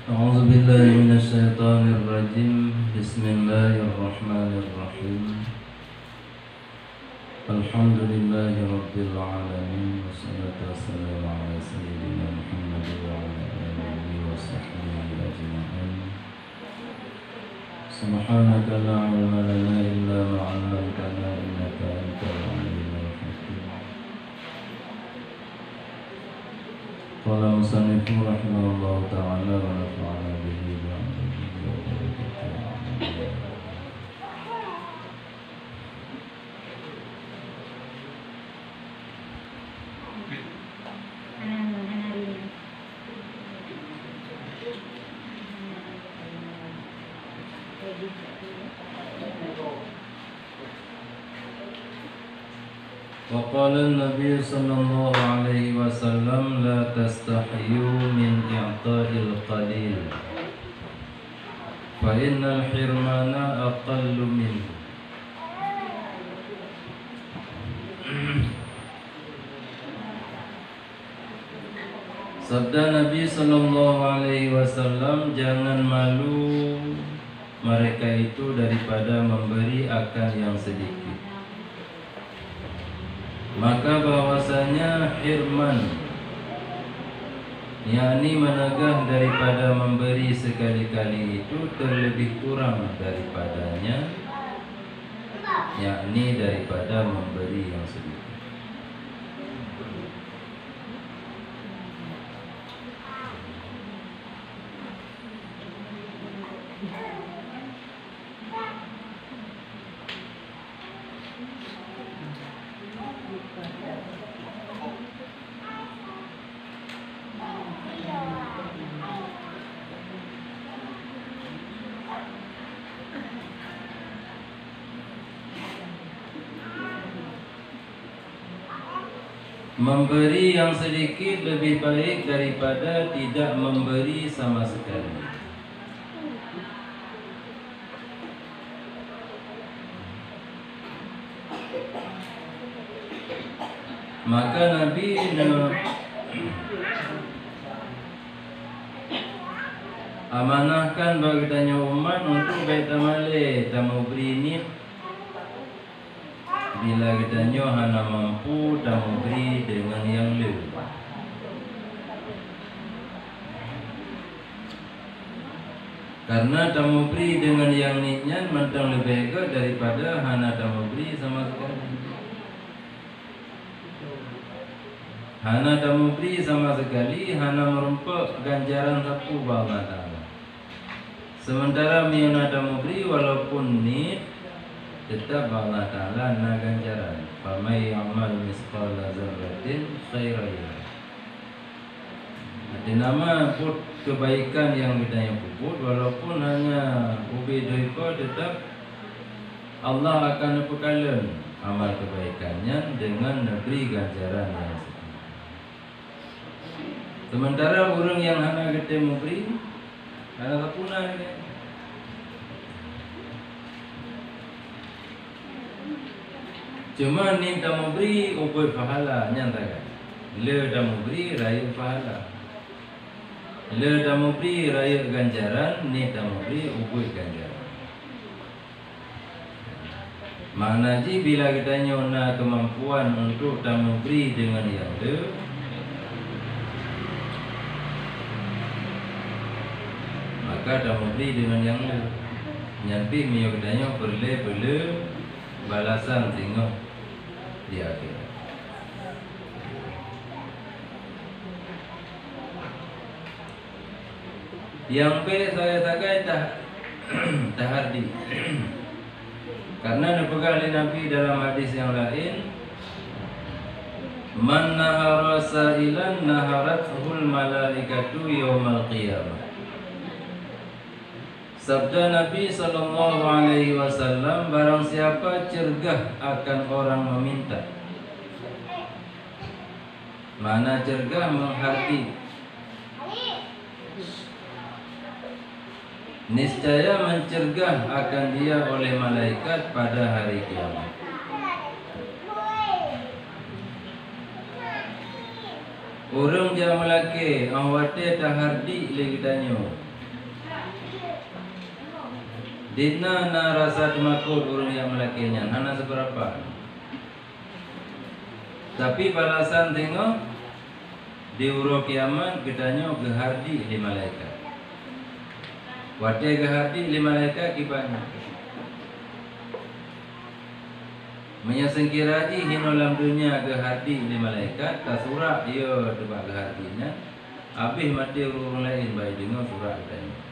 أعوذ بالله من الشيطان الرجيم. بسم الله الرحمن الرحيم. الحمد لله رب العالمين، والصلاة والسلام على سيدنا محمد وعلى آله وصحبه أجمعين. سبحانك لا علم لنا إلا ما علمتنا إنك أنت العليم الحكيم. قال المصنف رحمه الله تعالى ونفعنا به وعلمه وبركاته. وقال النبي صلى الله عليه وسلم لا تستحيوا من إعطاء القليل فإن الحرمان أقل منه. Sabda Nabi sallallahu alaihi wasallam, jangan malu mereka itu daripada memberi akan yang sedikit. Maka bahwasanya hirman, yakni menegah daripada memberi sekali-kali itu terlebih kurang daripadanya, yakni daripada memberi yang sedikit. Memberi yang sedikit lebih baik daripada tidak memberi sama sekali. Maka Nabi amanahkan bagi tanya umat untuk baik tamale tamu beri ni. Bila kitanya hana mampu tamu beri dengan yang lebih. Karena tamu beri dengan yang nitnya mentang lebih baik daripada hana tamu beri sama sekali. Hana tamu beri sama sekali, hana merumpak ganjaran sapu Allah Ta'ala. Sementara miana tamu beri walaupun nit, tetap Allah Ta'ala na ganjaran. Famay amal misqala zarratin khairan yarah. Arti nama put kebaikan yang kita yang puput, walaupun hanya ubi doipa, tetap Allah akan pekalan amal kebaikannya dengan negeri ganjaran yang sedikit. Sementara orang yang hana ketemu beri, hana kapuna ni. Cuma ni tamu beri upoi pahala nyatakan. Le tamu beri raya pahala. Le tamu beri raya ganjaran, ni tamu beri upoi ganjaran. Mana ji bila kita nyona kemampuan untuk tamu beri dengan yang le, maka tamu beri dengan yang le. Nyampi mio katanya perle balasan tengok di akhirat. Yang B saya takai tahardi. Karena dipegang oleh Nabi dalam hadis yang lain, man nahara sa'ilan naharathul malaikatu yaumal qiyamah. Sabda Nabi SAW, barang siapa cergah akan orang meminta. Mana cergah menghati, niscaya mencergah akan dia oleh malaikat pada hari kiamat. Orang jangan melaki, awate tahardi lagi tanya. Dina na rasa temakut urang yang melakinya hana seberapa. Tapi balasan tengok di uro kiamat kitanya gehardi di malaikat. Wate gehardi di malaikat kibanya. Menyasengkiraji hinolam dunia gehardi di malaikat kasura ia tebak gehardinya. Habis mati urang lain baik dengar surat kitanya.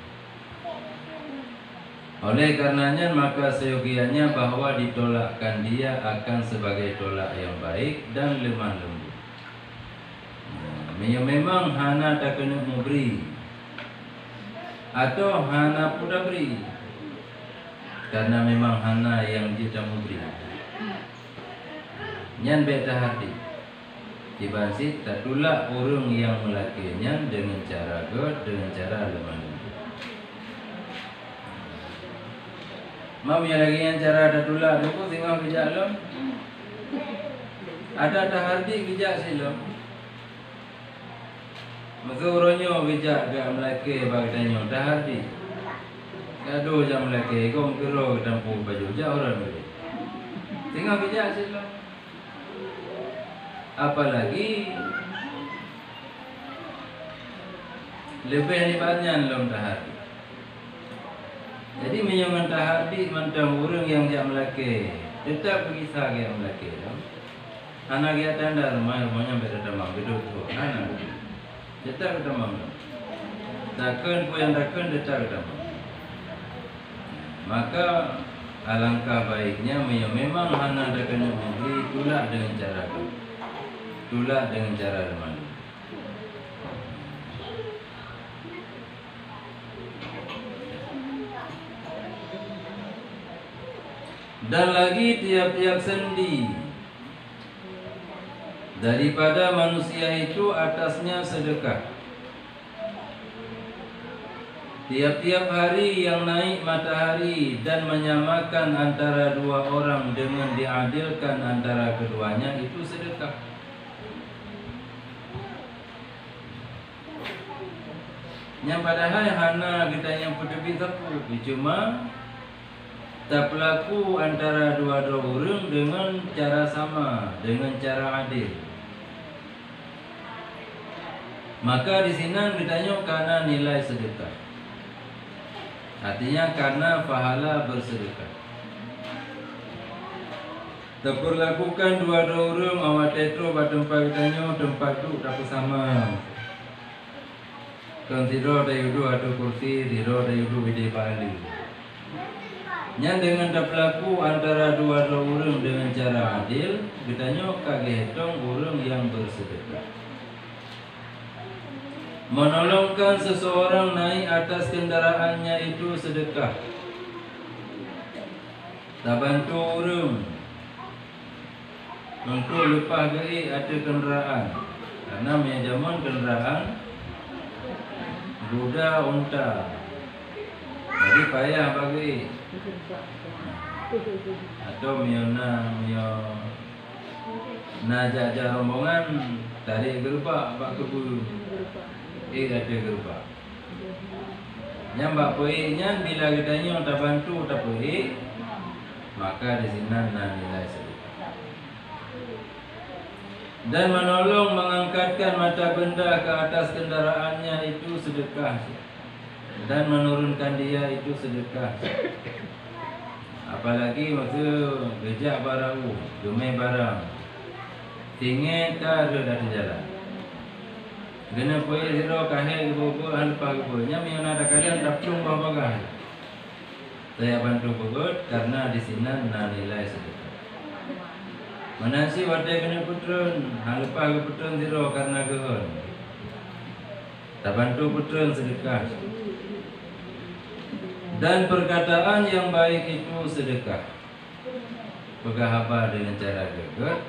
Oleh karenanya maka seyogianya bahwa ditolakkan dia akan sebagai tolak yang baik dan lemah lembut. Memang hana tak kena memberi atau hana pun dah beri, karena memang hana yang dia tak memberi. Nyan beta hati dibansi tak tolak orang yang melakukannya dengan cara god, dengan cara lemah lembut. Mam yang lagi yang cara ada tulah dulu tengah bijak lom. Ada hardi bijak silom. Maka orangnya bijak gak melaki bagainya dah hardi. Gaduh jam melaki, kau kero tampuk baju jauh orang ni. Tengah bijak silom. Apalagi lebih hebatnya lom dah hardi. Jadi menyongan tahadi mantang urang yang dia melaki tetap berkisah yang melaki. Anak dia tanda rumahnya berdamang hidup tu. Anak tetap berdamang. Takkan pun yang takkan tetap berdamang. Maka alangkah baiknya memang anak ada kena memberi tulak dengan cara tu. Tulak dengan cara lemah. Dan lagi tiap-tiap sendi daripada manusia itu atasnya sedekah. Tiap-tiap hari yang naik matahari dan menyamakan antara dua orang dengan diadilkan antara keduanya itu sedekah. Yang padahal hana kita yang peduli sapu cuma tak berlaku antara dua-dua orang dengan cara sama, dengan cara adil. Maka di sini ditanya karena nilai sedekah. Artinya karena pahala bersedekah. Tak berlakukan dua-dua orang awak tetro pada tempat ditanya tempat tu tak sama. Kan tidur ada yudu atau kursi, tidur ada yudu bide balik. Yang dengan tak berlaku antara dua-dua orang dengan cara adil, ditanya kagak hitong orang yang bersedekah. Menolongkan seseorang naik atas kendaraannya itu sedekah. Tak bantu orang untuk lepas gari ada kenderaan. Karena zaman kenderaan kuda unta. Jadi payah bagi. Atau jaja rombongan tarik gerbak bak kebun. Ada gerbak. Yang bak poinya bila kitanya tak bantu tak poi, maka di sini nilai sedekah. Dan menolong mengangkatkan mata benda ke atas kendaraannya itu sedekah. Dan menurunkan dia itu sedekah. Apalagi waktu gejak barang, dumai barang, tinggal tak ada dari jalan. Kena pergi zero kahel buku alpa buku. Nyam yang ada kalian tak perlu bawa. Saya bantu buku karena di sini nilai sedekah. Manasi wadah kena putron, alpa putron zero karena kehon. Tak bantu putron sedekah. Dan perkataan yang baik itu sedekah. Pegahaba dengan cara geget,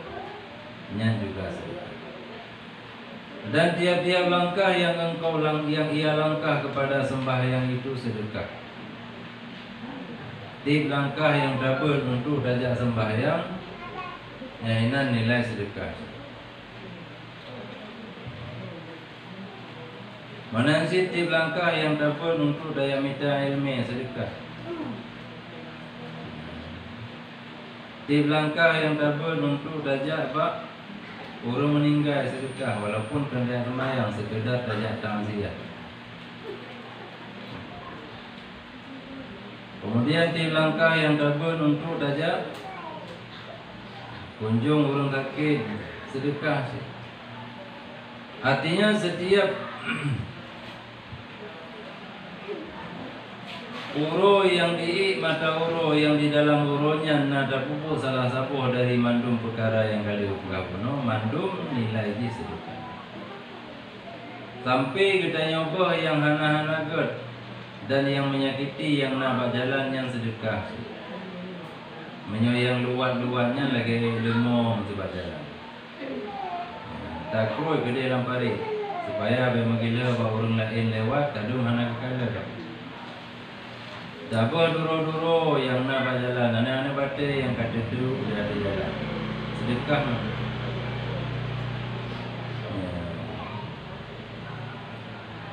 nyan juga sedekah. Dan tiap-tiap langkah yang ia langkah kepada sembahyang itu sedekah. Tiap langkah yang double untuk dajak sembahyang, nyainan nilai sedekah. Menansi tiap langkah yang double untuk daya mita ilmu sedekah. Tip langkah yang tabun untuk dajak bak orang meninggal sedekah walaupun kena semayang sekedar dajak takziah. Kemudian tip langkah yang tabun untuk dajak kunjung orang sakit sedekah. Artinya setiap uro yang di mata uro yang di dalam uronya nada pupuk salah satu dari mandum perkara yang kali ukapuno mandum nilai di sedekah. Sampai kita nyoba yang hana-hana god dan yang menyakiti yang nak jalan yang sedekah. Yang luar-luarnya lagi lemong sebab jalan. Takut ke dalam parit supaya bagaimana bahawa orang lain lewat kadung hana kekala. Tak apa duro-duro yang nak berjalan, anak-anak batik yang kata tu dia ada jalan. Sedekah.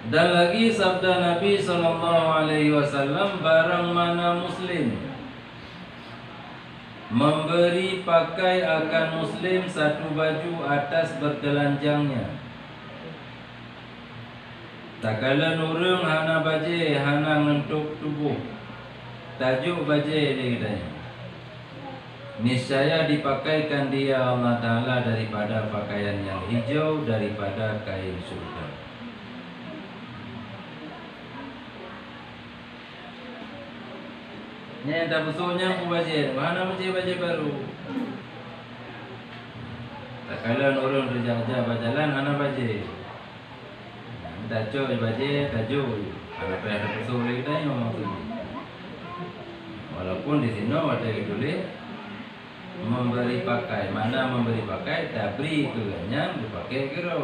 Dan lagi sabda Nabi SAW, barang mana Muslim memberi pakai akan Muslim satu baju atas bertelanjangnya. Tak kala nurung hana baje, hana ngentuk tubuh. Tajuk baje dia katanya. Niscaya dipakaikan dia Allah Ta'ala daripada pakaian yang hijau, daripada kain surga. Ni yang tak besarnya pun baje. Mana baje baru. Tak kala nurung terjajah berjalan, hana baje. Tajuk baje, tajuk. Kalau ada besar lagi tanya orang tu. Walaupun di sini ada ditulis memberi pakai, mana memberi pakai, tabri itu yang dipakai kira.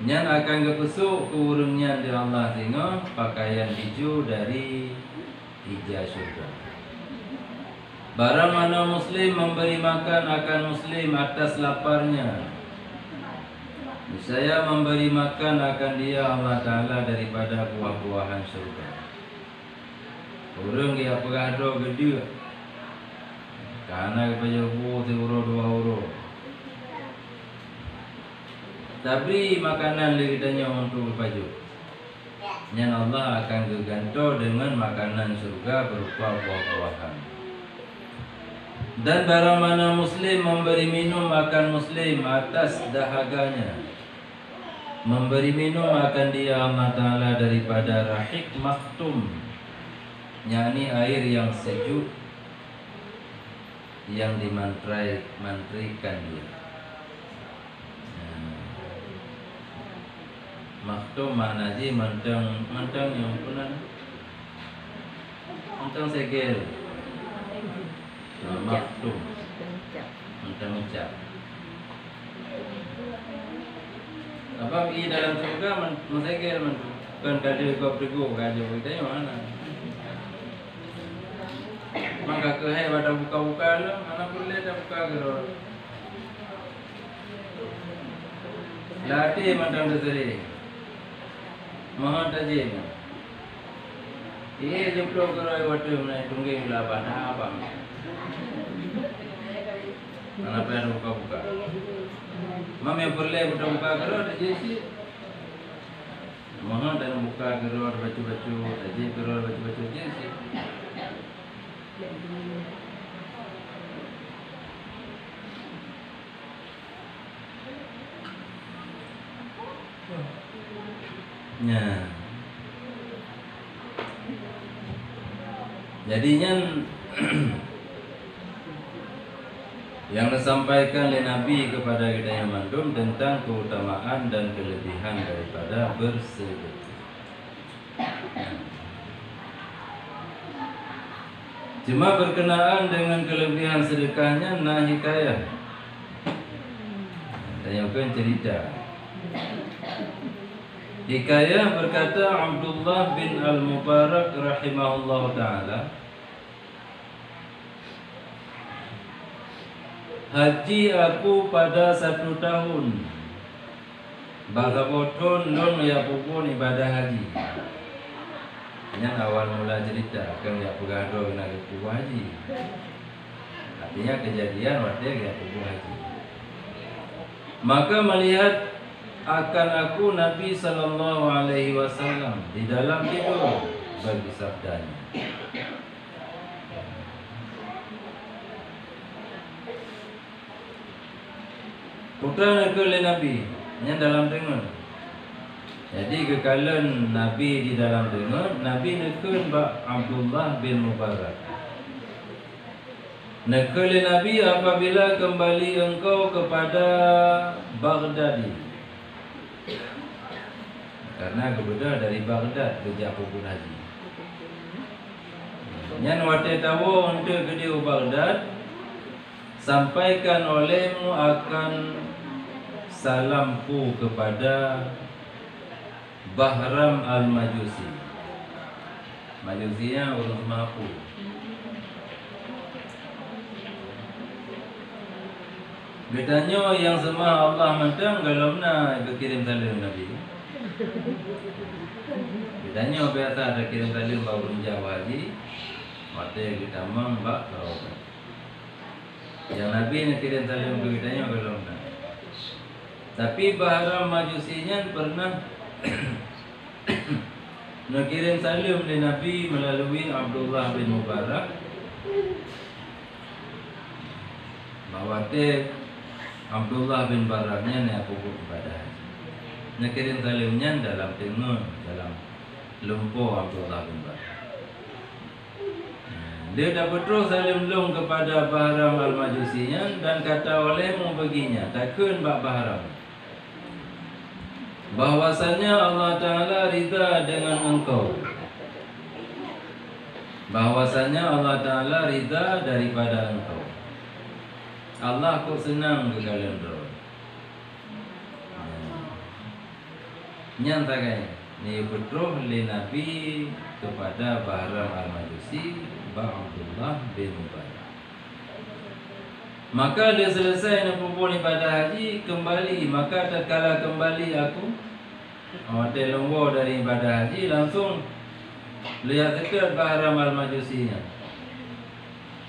Yang akan kepesuk ke urungnya di Allah tengok pakaian hijau dari hijau syurga. Barang mana Muslim memberi makan akan Muslim atas laparnya, saya memberi makan akan dia Allah Ta'ala daripada buah-buahan surga. Orang dia pergado gede karena kepada buah 1 euro 2 euro. Tapi makanan lagi tanya untuk baju. Yang Allah akan geganto dengan makanan surga berupa buah-buahan. Dan barang mana Muslim memberi minum akan Muslim atas dahaganya, memberi minum akan dia Allah Ta'ala daripada rahik maktum, yakni air yang sejuk yang dimantrikan dia. Maktum makna ji mantang yang punan mantang segel. Maktum mantang ucap. Apa pergi dalam surga mensegel kan kada kau pergi kada kita yang mana? Maka kehai pada buka-buka lo, mana boleh dah buka geror. Latih mantang deseri. Mohon tajim. Ini jempol geror waktu mana tungging lapan apa? Mana perlu buka-buka. Mam yang boleh buka geror aja sih. Mohon dan buka geror baju-baju aja geror baju-baju aja sih. Ya. Jadinya yang disampaikan oleh Nabi kepada kita yang mandum tentang keutamaan dan kelebihan daripada bersedekah. Cuma berkenaan dengan kelebihan sedekahnya nah hikayah. Tanyakan cerita. Hikayah berkata Abdullah bin Al-Mubarak rahimahullah ta'ala, haji aku pada 1 tahun. Bagaimana nun ya pupun ibadah haji. Yang awal mula cerita kan dia pegado nak ke Pugu Haji. Artinya kejadian waktu dia ke Pugu Haji. Maka melihat akan aku Nabi sallallahu alaihi wasallam di dalam tidur bagi sabdanya. Putra ke Nabi yang dalam dengar. Jadi kekalan Nabi di dalam dengar, Nabi nekun ba Abdullah bin Mubarak. Nekun Nabi apabila kembali engkau kepada Baghdad. Karena kebetulan dari Baghdad ke Pugu Haji. Yang waktu tahu untuk ke Baghdad, sampaikan olehmu akan salamku kepada Bahram al-Majusi. Majusinya orang mampu. Bedanya yang semua Allah mentang kalau nak berkirim salam Nabi. Bedanya biasa ada kirim salam baru Jawa Haji. Waktu kita membak kau. Yang Nabi nak kirim salam ke kitanya kalau nak. Tapi Bahram Majusinya pernah nak kirim salam dari Nabi melalui Abdullah bin Mubarak. Bahawa Abdullah bin Mubaraknya ni aku kepada Haji. Nak kirim salamnya dalam tenun, dalam lumpur Abdullah bin Mubarak. Dia dah betul salim long kepada Bahram al-Majusinya dan kata olehmu baginya, takun bak Bahram, bahwasanya Allah Ta'ala ridha dengan engkau. Bahwasanya Allah Ta'ala ridha daripada engkau. Allah kok senang ke kalian bro. Nyantakai ni betul li Nabi kepada Bahram al-Majusi Abdullah bin Mubarak. Maka dia selesai nak ibadah haji kembali. Maka tatkala kembali aku telunggu dari ibadah haji, langsung lihat dekat Bahram al-Majusinya.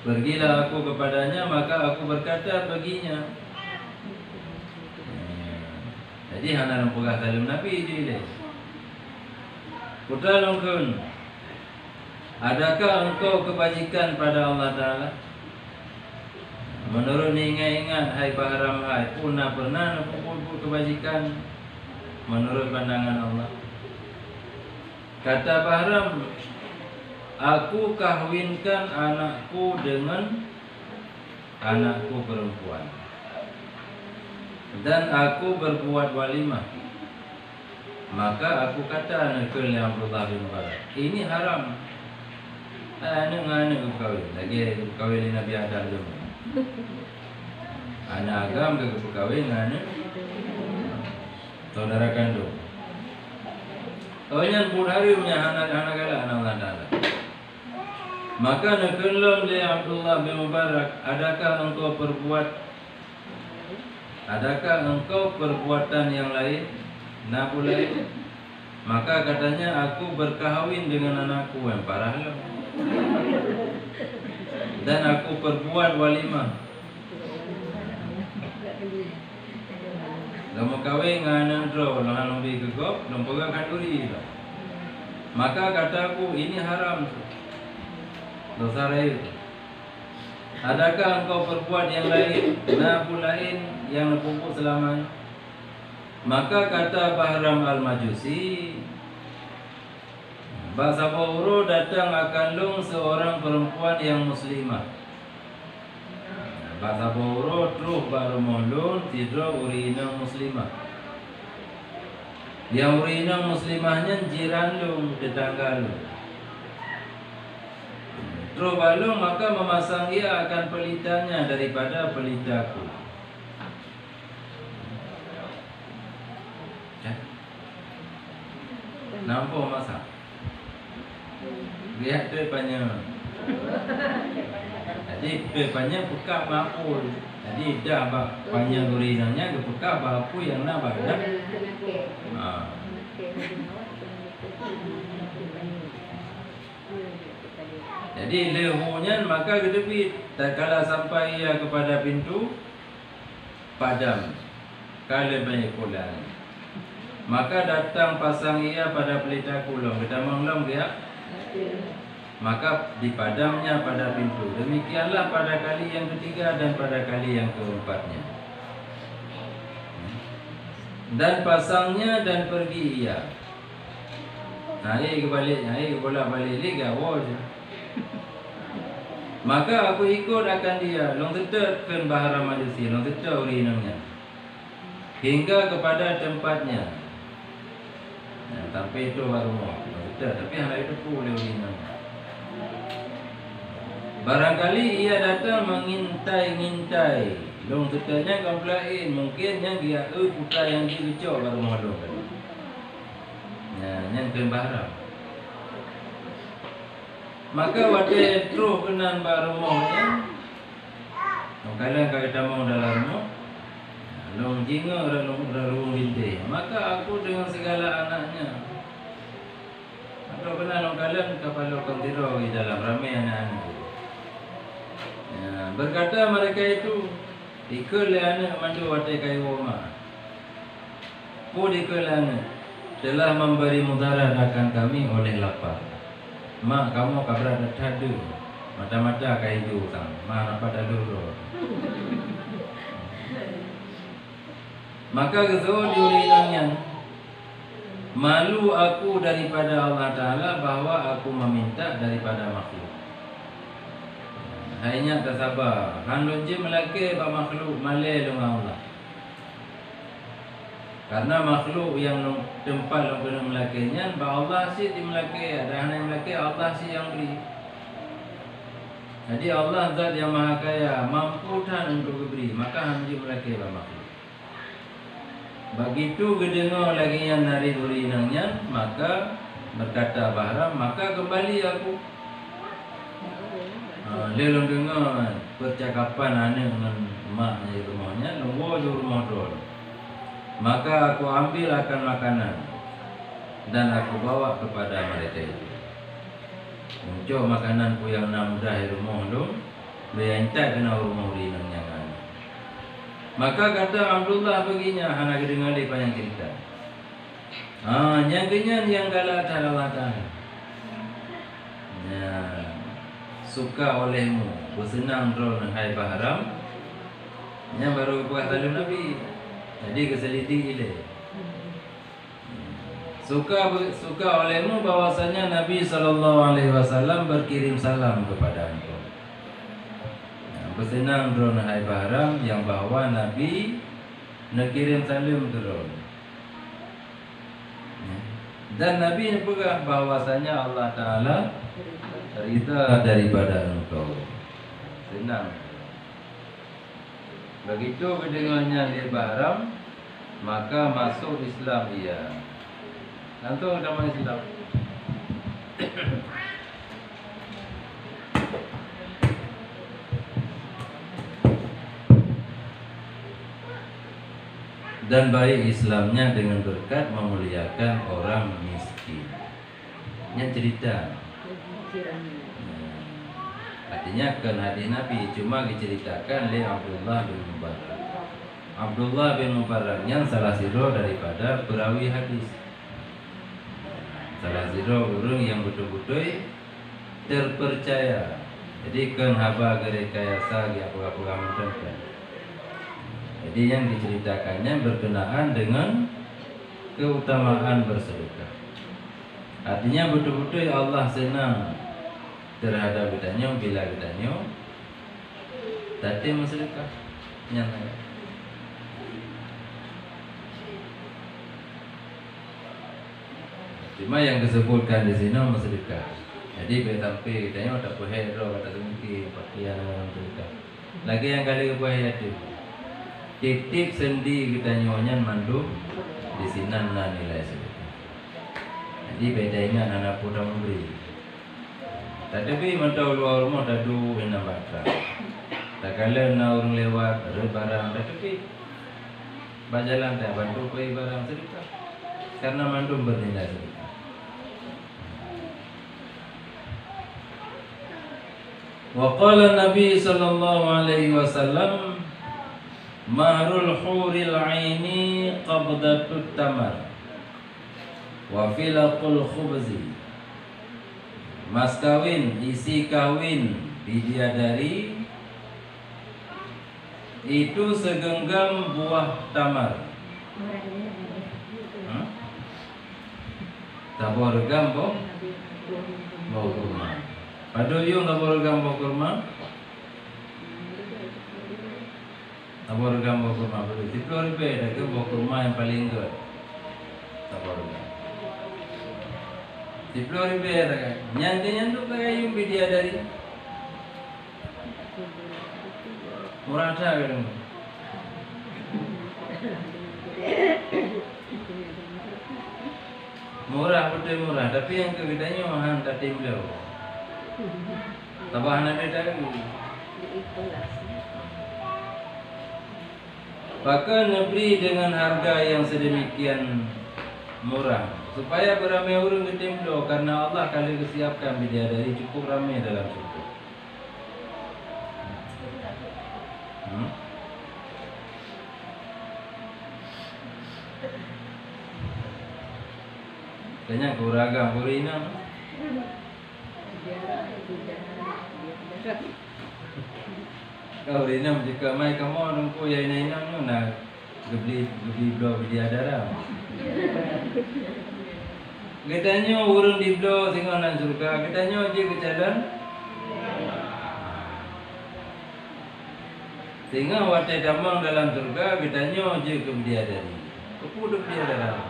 Pergilah aku kepadanya, maka aku berkata baginya. Jadi hana nampugah salam Nabi dia. Putra longkun, adakah engkau kebajikan pada Allah Ta'ala? Menurut ingat-ingat hai Bahram hai, pernah nampu kebajikan menurut pandangan Allah. Kata Bahram, aku kahwinkan anakku dengan anakku perempuan, dan aku berbuat walimah. Maka aku kata anakku yang Abdullah bin Mubarak, ini haram. Anak berkahwin lagi berkahwin Nabi Adam dulu. Anak agam ke berkahwin anak saudara kandung. Awalnya pun hari punya anak galak anak Allah Ta'ala. Maka nakelum li Abdullah bin Mubarak, adakah engkau perbuatan yang lain? Nak lain? Maka katanya aku berkahwin dengan anakku yang parah lah. Dan aku perbuat walimah. Kamu kahwin dengan anak draw, lalu lebih gegap, lalu pegang kanduri lah. Maka kataku ini haram, dosa raya. Adakah engkau perbuat yang lain, nabu lain yang pupuk selamanya? Maka kata Bahram al-Majusi, Bahasa Bauro datang akan lung seorang perempuan yang muslimah. Bahasa Bauro terus baru mulun tidro urinang muslimah. Yang urinang muslimahnya jiran lung, tetangga lung. Terus balung maka memasang ia akan pelitannya daripada pelitaku. Nampak masak? Lihat tu banyak. Jadi tu banyak buka bapul. Jadi dah banyak urinannya ke buka bapul yang nak badak. Jadi lehunya maka kedebit tak kala sampai ia kepada pintu padam kala banyak pulang. Maka datang pasang ia pada pelita kulong. Kita menglong dia. Maka dipadamnya pada pintu. Demikianlah pada kali yang ketiga dan pada kali yang keempatnya. Dan pasangnya dan pergi ia. Naik kebalik, naik bolak-balik liga wajah. Maka aku ikut akan dia. Long tetapkan bahara manusia, long tetap urinangnya hingga kepada tempatnya. Sampai itu baru mau. Tapi hari itu boleh urinangnya. Barangkali ia datang mengintai-ngintai. Long tetapnya kau lain. Mungkin yang dia putra yang dikecok baru mau dong. Yang kembara. Maka wadah terus kenan baru maunya. Kalau kita mau dalam mau, long jinga orang binti. Maka aku dengan segala anaknya. Atau kena long kalian kapal kontiro di dalam ramai anak-anak. Berkata mereka itu, ikutlah anak mandu wadah kayu rumah. Pun ikutlah anak telah memberi mudarat akan kami oleh lapar. Mak kamu kabra tadu mata-mata kai ju tang ma apa tadu. Maka gezol diurinangnya, malu aku daripada Allah Ta'ala bahwa aku meminta daripada makhluk. Hanya tersabar handun je melaki ba makhluk malai dengan Allah. Karena makhluk yang tempat yang kena melakinya, bahawa Allah sih di melaki, ada yang melaki Allah sih yang beri. Jadi Allah zat yang maha kaya, mampu dan untuk beri, maka hanya melaki makhluk. Begitu kedengar lagi yang nari urinangnya, maka berkata Bahram, maka kembali aku. Lelong dengar percakapan anak dengan maknya di rumahnya, nunggu di rumah dulu. Maka aku ambil akan makanan dan aku bawa kepada mereka itu. Muncul makananku yang mudah di rumah tu, berantai kena rumah urinang yang ada. Maka kata Abdullah baginya, anak dengar dia panjang cerita. Yang kenyan yang galak Allah Ta'ala. Suka olehmu, bersenang drone hai Bahram. Yang baru buat salam Nabi. Jadi keseliti gila. Suka olehmu bahwasanya Nabi SAW berkirim salam kepada engkau. Bersenang drone hai Bahram yang bahwa Nabi nak kirim salam terus. Dan Nabi pegang bahwasanya Allah Ta'ala ridha daripada engkau. Senang. Begitu kedengarannya di Bahram, maka masuk Islam dia. Nanti nama Islam. Dan baik Islamnya dengan berkat memuliakan orang miskin. Ini cerita. Artinya kan hadis Nabi cuma diceritakan oleh Abdullah bin Mubarak. Abdullah bin Mubarak yang salah satu daripada perawi hadis. Salah satu orang yang betul-betul terpercaya. Jadi kan haba gerekayasa di apa-apa mententukan. Jadi yang diceritakannya berkenaan dengan keutamaan bersedekah. Artinya betul-betul Allah senang terhadap kitanya bila kitanya tadi bersedekah nyata. Cuma yang disebutkan di sini bersedekah. Jadi sampai kitanya tak boleh roh kata mungkin pakaian orang sedekah. Lagi yang kali boleh itu titip sendi kitanya nyan mandu di sini nilai sedekah. Jadi bedanya anak pun memberi. Tetapi mentau luar rumah tadu enak baca. Tak kala nak orang lewat ada barang, tetapi berjalan tak bantu pergi barang sedekah. karena mandum bernilai sedekah. Wa qala Nabi sallallahu alaihi wasallam, mahrul huril aini qabdatut tamar wa filaqul khubzi. Mas kawin, isi kawin bidadari itu segenggam buah tamar. Taborgam bo kurma. Paduyung taborgam bo kurma. Taborgam bo kurma. Tiplo ribe dah ke bo kurma yang paling good. Taborgam. Tiplo ribe dah kan. Nyantu kayak yung bidadari. Murah dah kan. Murah betul murah, tapi yang kegedeannya mahal tak timbul. Tambahan ada lagi. Bahkan beri dengan harga yang sedemikian murah supaya beramai orang ketimdo, karena Allah kali kesiapkan bidadari cukup ramai dalam surga. Kayaknya kuragam kurina. Kau rina jika mai kamu orang ko yang inang na gebli blo bidadara. Katanya urang di blo singa nan surga, katanya je ke jalan. Sehingga watai damang dalam surga, katanya je ke bidadari. Kepu bidadara.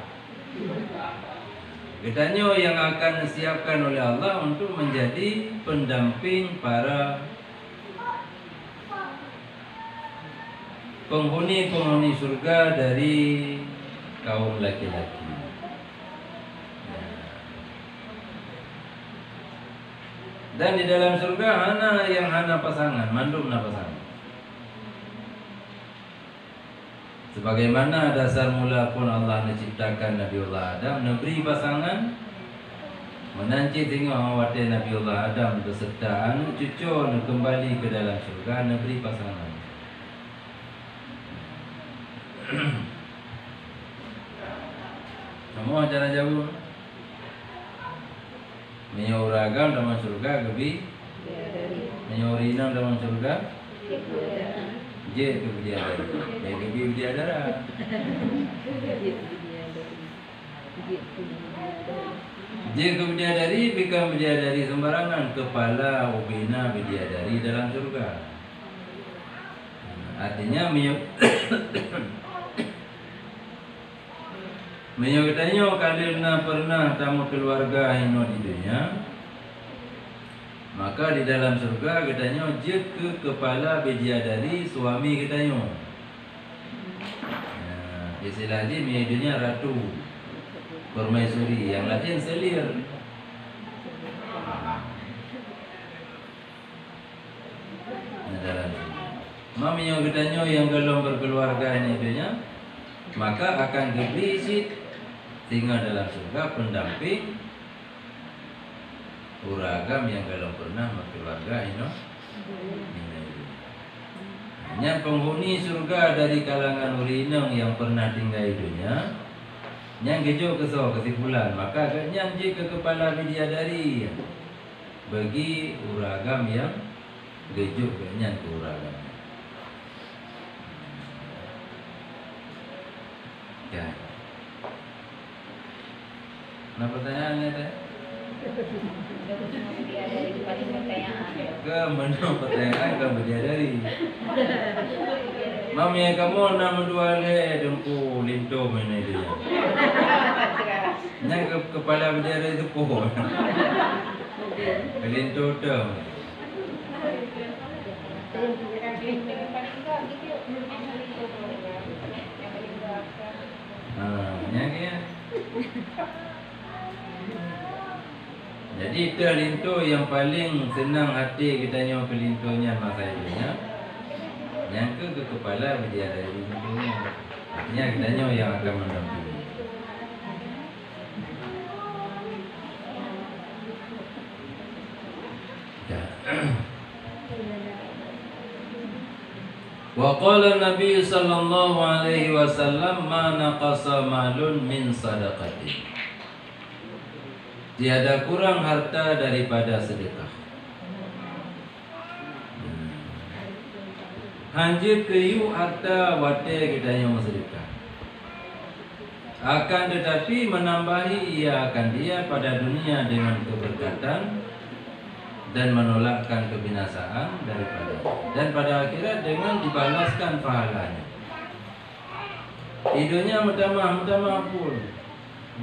Katanya yang akan disiapkan oleh Allah untuk menjadi pendamping para penghuni surga dari kaum laki-laki. Dan di dalam surga hana pasangan, mandum na pasangan. Sebagaimana dasar mula pun Allah menciptakan Nabiullah Adam, memberi pasangan, menanci tengok wate Nabiullah Adam beserta anu cucu kembali ke dalam surga, memberi pasangan. Semua cara jauh. Menyoragam dalam surga gebi, menyorinam dalam surga. Je ke bidadari, ke bidadara. Je ke bidadari, bukan bidadari sembarangan, kepala ubina bidadari dalam surga. Artinya katanya kalau pernah tamu keluarga hino di dunia, maka di dalam surga katanya je ke kepala bidadari suami katanya. Istilah je dunia ratu permaisuri, yang lain selir. Dalam mami yang katanya yang belum berkeluarga ini dunia, maka akan diberi tinggal dalam surga pendamping uragam yang belum pernah berkeluarga ini. Hanya penghuni surga dari kalangan urinang yang pernah tinggal di dunia, yang kejo kesau kesimpulan, maka agaknya je ke kepala bidadari bagi uragam yang kejo agaknya ke uragam. Ya. Nah pertanyaannya teh? Ke mana pertanyaan ke bidadari? Mami kamu nama dua le dengku linto mana dia? Yang kepala bidadari itu pohon. Linto tu. Yang dia. Jadi itu linto yang paling senang hati kita nyawa kelintonya masa hidupnya. Yang ke kepala bidadari lintonya. Artinya kita nyawa yang akan mendampingi. Wa qala Nabi sallallahu alaihi wasallam ma naqasa malun min sadaqati. Tiada kurang harta daripada sedekah. Hanjir keyu harta wate kita yang sedekah. Akan tetapi menambahi ia akan dia pada dunia dengan keberkatan dan menolakkan kebinasaan daripada, dan pada akhirat dengan dibalaskan pahalanya. Hidupnya mutamah pun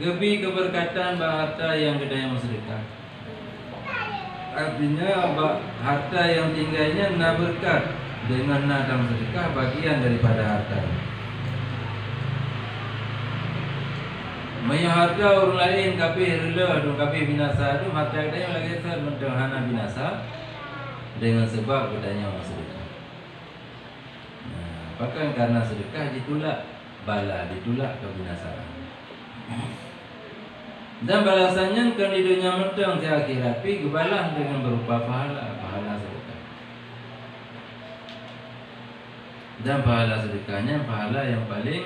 gebi keberkatan harta yang kita yang sedekah. Artinya harta yang tinggalnya na berkat dengan na dalam sedekah bagian daripada harta. Maya harta orang lain kape rela dan kape binasa tu harta kita yang lagi saya mendengarkan binasa dengan sebab katanya orang sedekah. Bahkan karena sedekah ditolak bala, ditolak kebinasaan. Dan balasannya kan di dunia mentang di akhirat pi kebalah dengan berupa pahala sedekah. Dan pahala sedekahnya pahala yang paling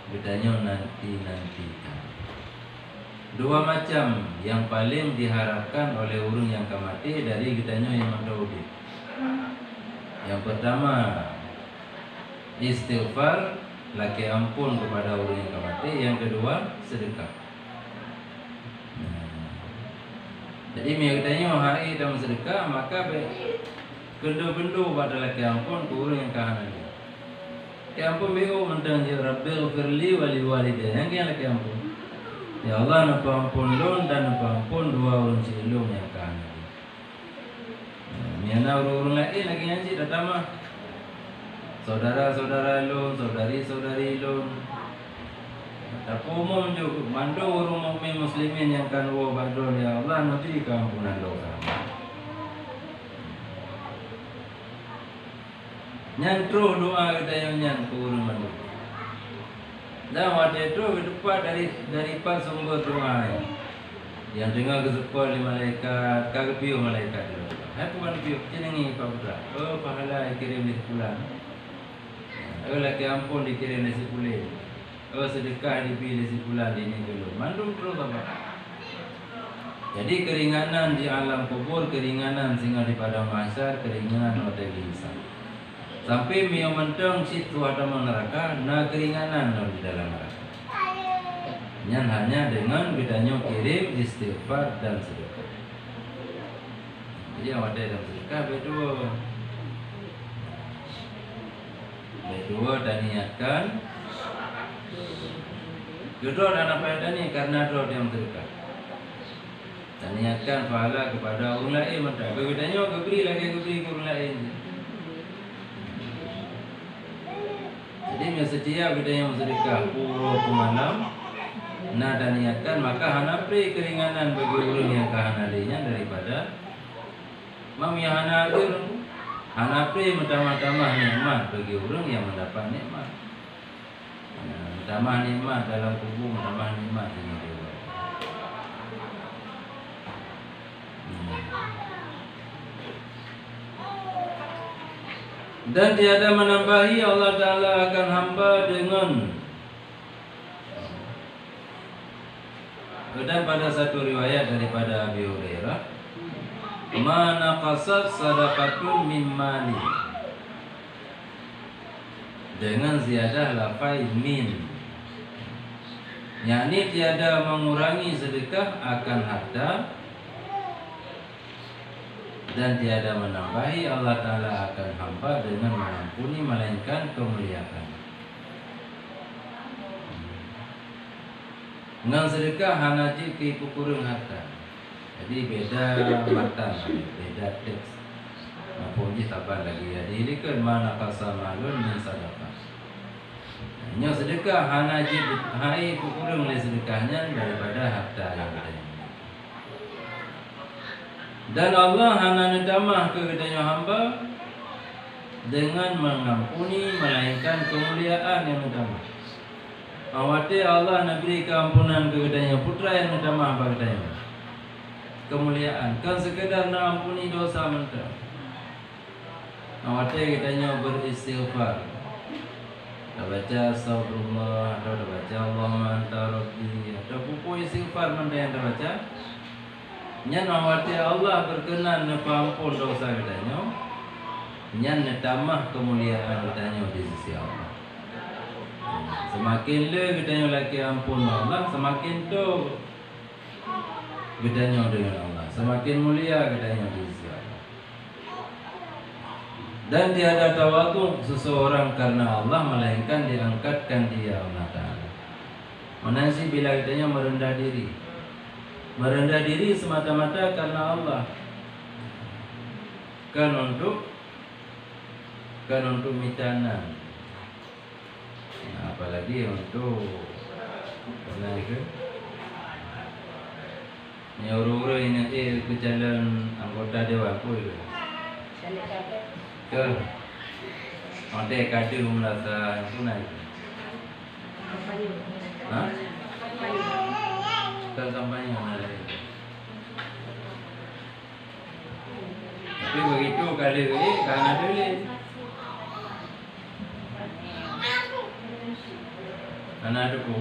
bedanya nanti-nantikan. Dua macam yang paling diharapkan oleh orang yang mati dari gedanya yang mendahului. Yang pertama istighfar, laki ampun kepada orang yang mati. Yang kedua sedekah. Jadi misalnya hari dalam sedekah maka benda-benda pada laki ampun ke orang yang kahanan. Ya ampun bego mentang dia Rabbil firli wali walidayya yang kian laki ampun. Ya Allah napa ampun lon dan napa ampun dua orang cilung yang kahanan. Miana orang lain lagi ngaji datang mah saudara-saudara lon, saudari-saudari lon. Tapi umum juga mandu orang mukmin muslimin yang kan wa badul ya Allah nanti keampunan dosa. Nyantro doa kita yang nyantro mandu. Dan waktu itu depan dari pas sumber doa yang dengar kesukaan di malaikat, kagak piu malaikat itu. Hai bukan piu, jenengi Pak Putra. Oh pahala dikirim di sebulan. Oh laki ampun dikirim di sebulan. Oh sedekah dipilih di sebulan ini dulu. Mandum terus apa? Jadi keringanan di alam kubur, keringanan sehingga di padang mahsyar, keringanan waktu hisab. Sampai mio mentong situ ada neraka, na keringanan di dalam neraka. Yang hanya dengan bedanya kirim istighfar dan sedekah. Jadi yang ada dalam sedekah berdua dan niatkan. Jodoh dan apa yang tadi karena doa yang sedekah. Dan niatkan pahala kepada orang lain, maka bedanya keberi lagi keberi ke orang lain. Jadi setia kita yang sedekah puluh malam, nah dan niatkan maka hanapri keringanan bagi orang yang kahanadinya daripada mami hanapri tamah-tamah nikmat bagi orang yang mendapat nikmat. Tambah nikmat dalam kubur, tambah nikmat ini juga. Dan tiada menambahi Allah Ta'ala akan hamba dengan. Dan pada satu riwayat daripada Abi Hurairah, ma naqasat sadaqatun min mali, dengan ziyadah lafai min, yakni tiada mengurangi sedekah akan harta dan tiada menambahi Allah Ta'ala akan hamba dengan mengampuni melainkan kemuliaan. Dengan sedekah hanaji ke pukurun harta. Jadi beda matan, beda teks. Maupun taban lagi. Jadi ini kan mana kasar malun min sadaqah. Hanya sedekah hanaji hai pukurun oleh sedekahnya daripada harta yang ada. Dan Allah hanya damah kepadanya hamba dengan mengampuni melainkan kemuliaan yang damah. Awati Allah negeri keampunan kepadanya putra yang damah kepadanya. Kemuliaan kan sekedar nak ampuni dosa mentah. awake kitanya beristighfar. Dah baca astagfirullah, atau dah baca Allahumma anta rabbi, atau buku istighfar mana yang dah baca. Nyan awake Allah berkenan ampun dosa kitanya. Nyan tambah kemuliaan kitanya di sisi Allah. Semakin le kitanya laki ampun Allah, semakin tu kitanya dengan Allah, semakin mulia kitanya di sisi Allah. Dan tiada tawadhu seseorang karena Allah melainkan diangkatkan dia Allah Ta'ala. Mana sih bila kitanya merendah diri? Merendah diri semata-mata karena Allah. Kan untuk mitanan. Nah, apalagi untuk apa ke? Ni orang-orang ini ke jalan anggota dewan aku itu. Ke ada kadu merasa tunai. Hah? Kan kampanye mana? Tapi begitu kali ini karena dulu anak aku.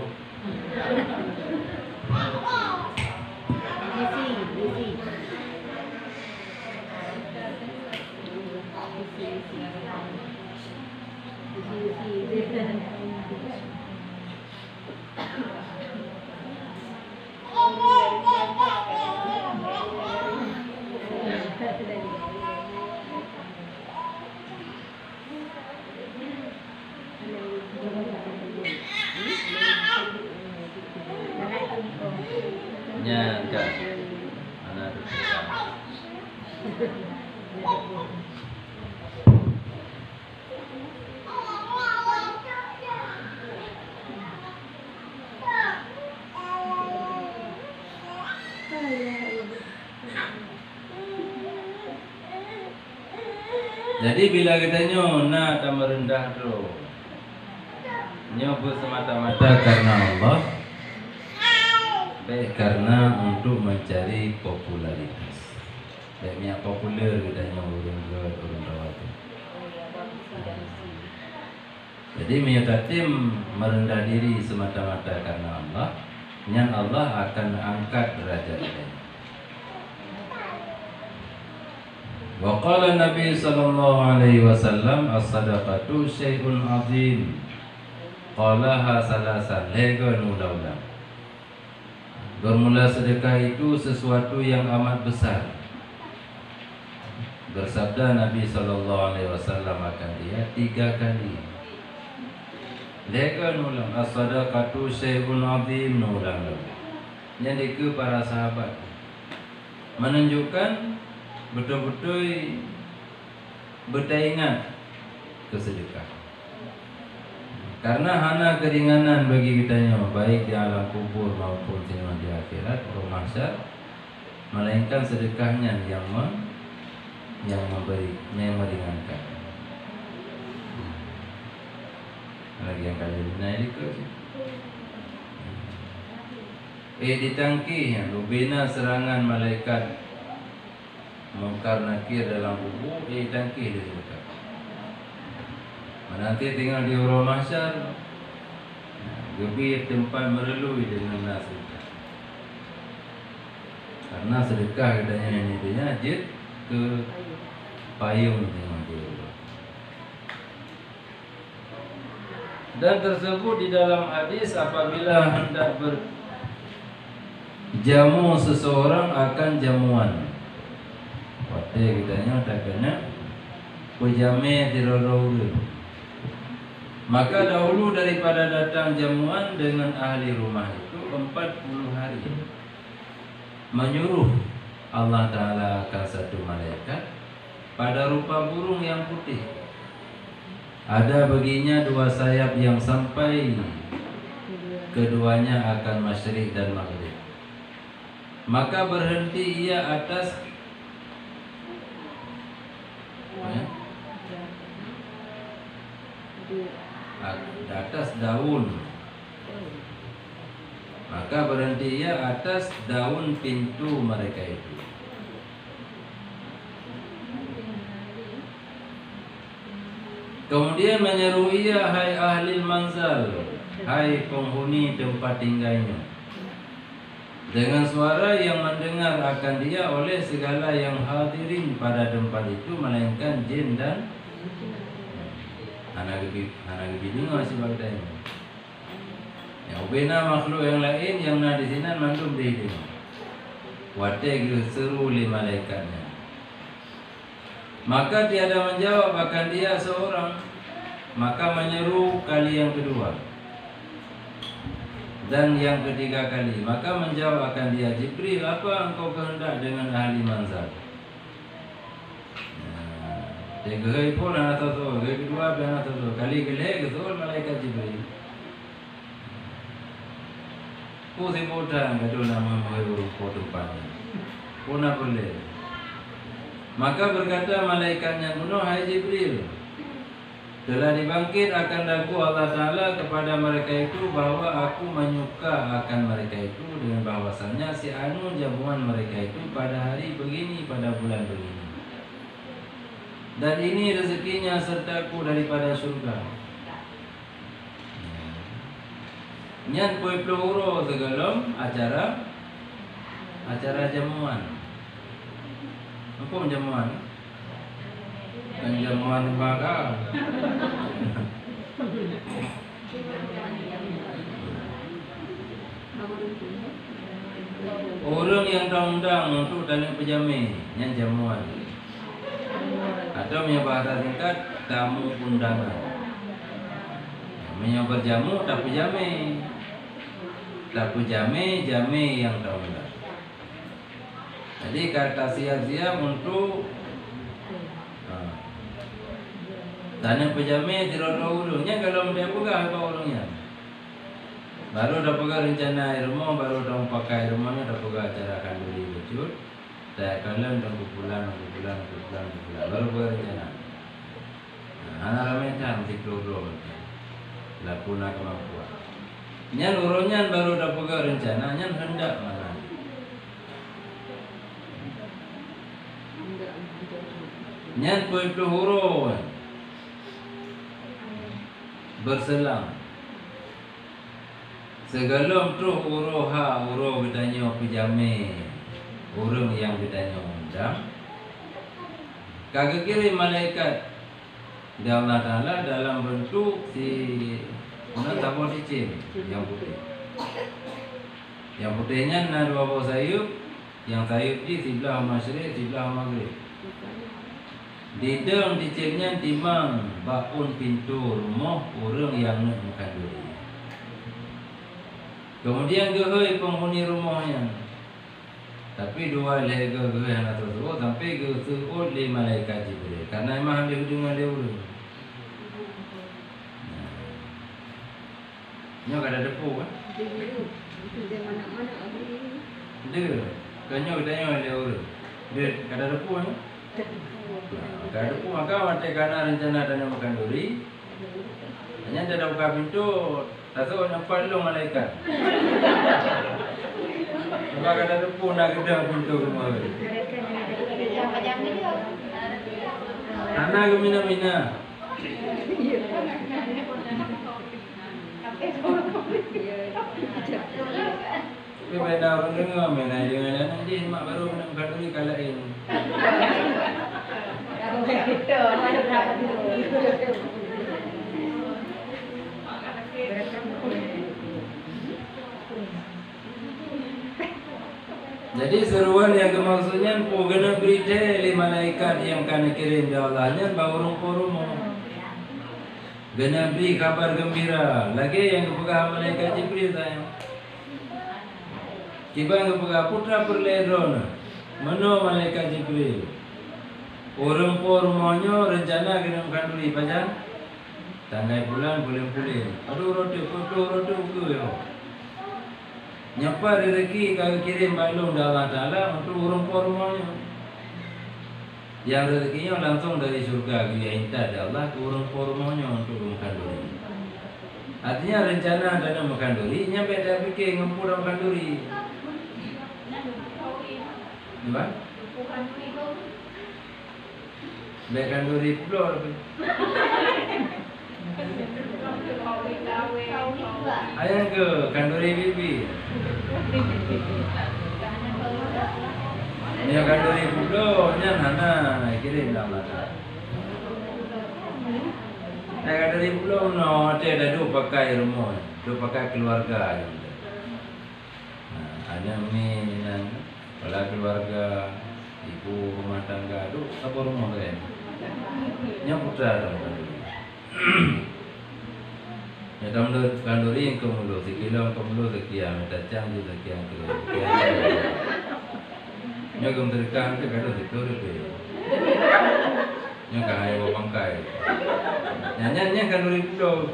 Ya, enggak. Anak aku. Jadi bila kita nak merendah tu, nyoba semata-mata karena Allah, baik karena untuk mencari popularitas. Baik minyak populer kita urun rawat. Jadi menyatatim merendah diri semata-mata karena Allah, nyan Allah akan angkat derajat kita. Wa qala Nabi sallallahu alaihi wasallam as-sadaqatu syai'un 'azim. Qalaha salasan legon ulang-ulang. Bermula sedekah itu sesuatu yang amat besar. Bersabda Nabi sallallahu alaihi wasallam akan dia 3 kali. Legon ulang as-sadaqatu syai'un 'azim ulang. Yang ke para sahabat menunjukkan betul-betul bertaingat kesedekah. Karena hana keringanan bagi kitanya baik di alam kubur maupun di akhirat rumah mahsyar, melainkan sedekahnya yang memberi, yang meringankan. Lagi yang kali naik ke ditangkih rubina serangan malaikat Munkar Nakir dalam kubur, tangkih dia sedekah. Nanti tinggal di rumah mahsyar, gebir tempat merelui dengan sedekah. Karena sedekah katanya ini dia jid ke payung dengan dia. Dan tersebut di dalam hadis apabila hendak berjamu seseorang akan jamuan. Waktu kitanya tak kena pejame dirorou. Maka dahulu daripada datang jamuan dengan ahli rumah itu 40 hari menyuruh Allah Ta'ala akan satu malaikat pada rupa burung yang putih. Ada baginya 2 sayap yang sampai keduanya akan masyriq dan maghrib. Maka berhenti ia atas daun. Maka berhenti ia atas daun pintu mereka itu. Kemudian menyeru ia, hai ahli manzal, hai penghuni tempat tinggalnya, dengan suara yang mendengar akan dia oleh segala yang hadirin pada tempat itu, melainkan jin dan anak bini masih bagdanya. Ya, ubena makhluk yang lain yang di sini mandum di hidup. Wate seru li malaikatnya. Maka tiada menjawab akan dia seorang. Maka menyeru kali yang kedua dan yang ketiga kali. Maka menjawab akan dia, Jibril, apa engkau kehendak dengan ahli manzal? Tiga pun anak tu, kedua anak tu, kali kelih betul malaikat Jibril. Ku si bodoh kedua nama mengeru foto pada. Puna boleh. Maka berkata malaikatnya kuno, hai Jibril, telah dibangkit akan daku Allah Ta'ala kepada mereka itu bahwa aku menyuka akan mereka itu dengan bahwasannya si anu jamuan mereka itu pada hari begini, pada bulan begini. Dan ini rezekinya sertaku daripada surga. Nyan kue peluru segalom acara jamuan. Apa jamuan? Kan jamuan bakal. Orang yang undang untuk tanya pejami, yang jamuan. Atau punya bahasa singkat, tamu undangan. Punya berjamu tak pejami. Tak pejami, jami yang undang. Jadi kata siap-siap untuk tanya pejami tidak ulungnya kalau dia pegang apa ulungnya. Baru dah pegang rencana rumah, baru dah pakai rumahnya, dah pegang acara kanduri wujud. Dah kalian dah bulan, baru pegang rencana. Anak ramai tam si keluar, lapuna kemampuan. Nyan urunnya baru dah pegang rencana, nyan hendak mana? Nyan kue huru berselang segalom tu huru bedanya pijame urung yang bedanya undang kagak kirim malaikat dari Allah Ta'ala dalam bentuk si tabur cicin yang putih. Yang putihnya na dua buah sayup, yang sayup di sebelah masyriq, sebelah maghrib. Di dalam cicinnya timang bakun pintu rumah orang yang nak makan duri. Kemudian gehoi penghuni rumahnya. Tapi dua lega gehoi anak tersebut sampai gehoi li malaikat Jibril. Karena memang dia dengan dia urut. Nyo kada depu kan? Dia mana-mana abang. Dia. Kanyo katanya dia urut. Dia kada depu kan? Kada depu maka mate kana rencana dan makan duri. Hanya dia dah buka pintu, tak tahu nampak lu malaikat. Sebab kada depu nak gedang pintu rumah dia. Anak ke mina-mina. Tapi benda orang dengar mana dengan anak dia mak baru nak makan duri kalain. Jadi seruan yang kemaksudnya pogana berita li malaikat yang kana kirim dari Allahnya baurung porumo. Gana beri kabar gembira. Lagi yang kepegang malaikat Jibril sayang. Kibang kepegang putra perledron. Mano malaikat Jibril. Orang porumonyo rencana kena makan duri pajan. Tanggai bulan bulan-bulan. Aduh roti ke yo. Nyapa rezeki kau kirim balung dari Allah Ta'ala untuk urung pormonyo. Yang rezekinya langsung dari surga dia minta dari Allah ke urung pormonyo untuk makan duri. Artinya rencana dana makan duri, nya beda fikir ngempur makan duri. Apa? Makan duri pulau. Ayang ke kanduri bibi. Nya kanduri budo nya hana kirim nama. Kanduri budo no ada dua pakai rumah, dua pakai keluarga aja. Hanya ni nan kalau keluarga ibu rumah tangga aduh apa rumah kan? Nya putra dong kanduri. Ya kanduri yang kemulo sekilau kemulo sekian metacang di sekian kilo. Nya terdekat ke kado itu tu. Nya kahai bapangkai. Nya kanduri budo.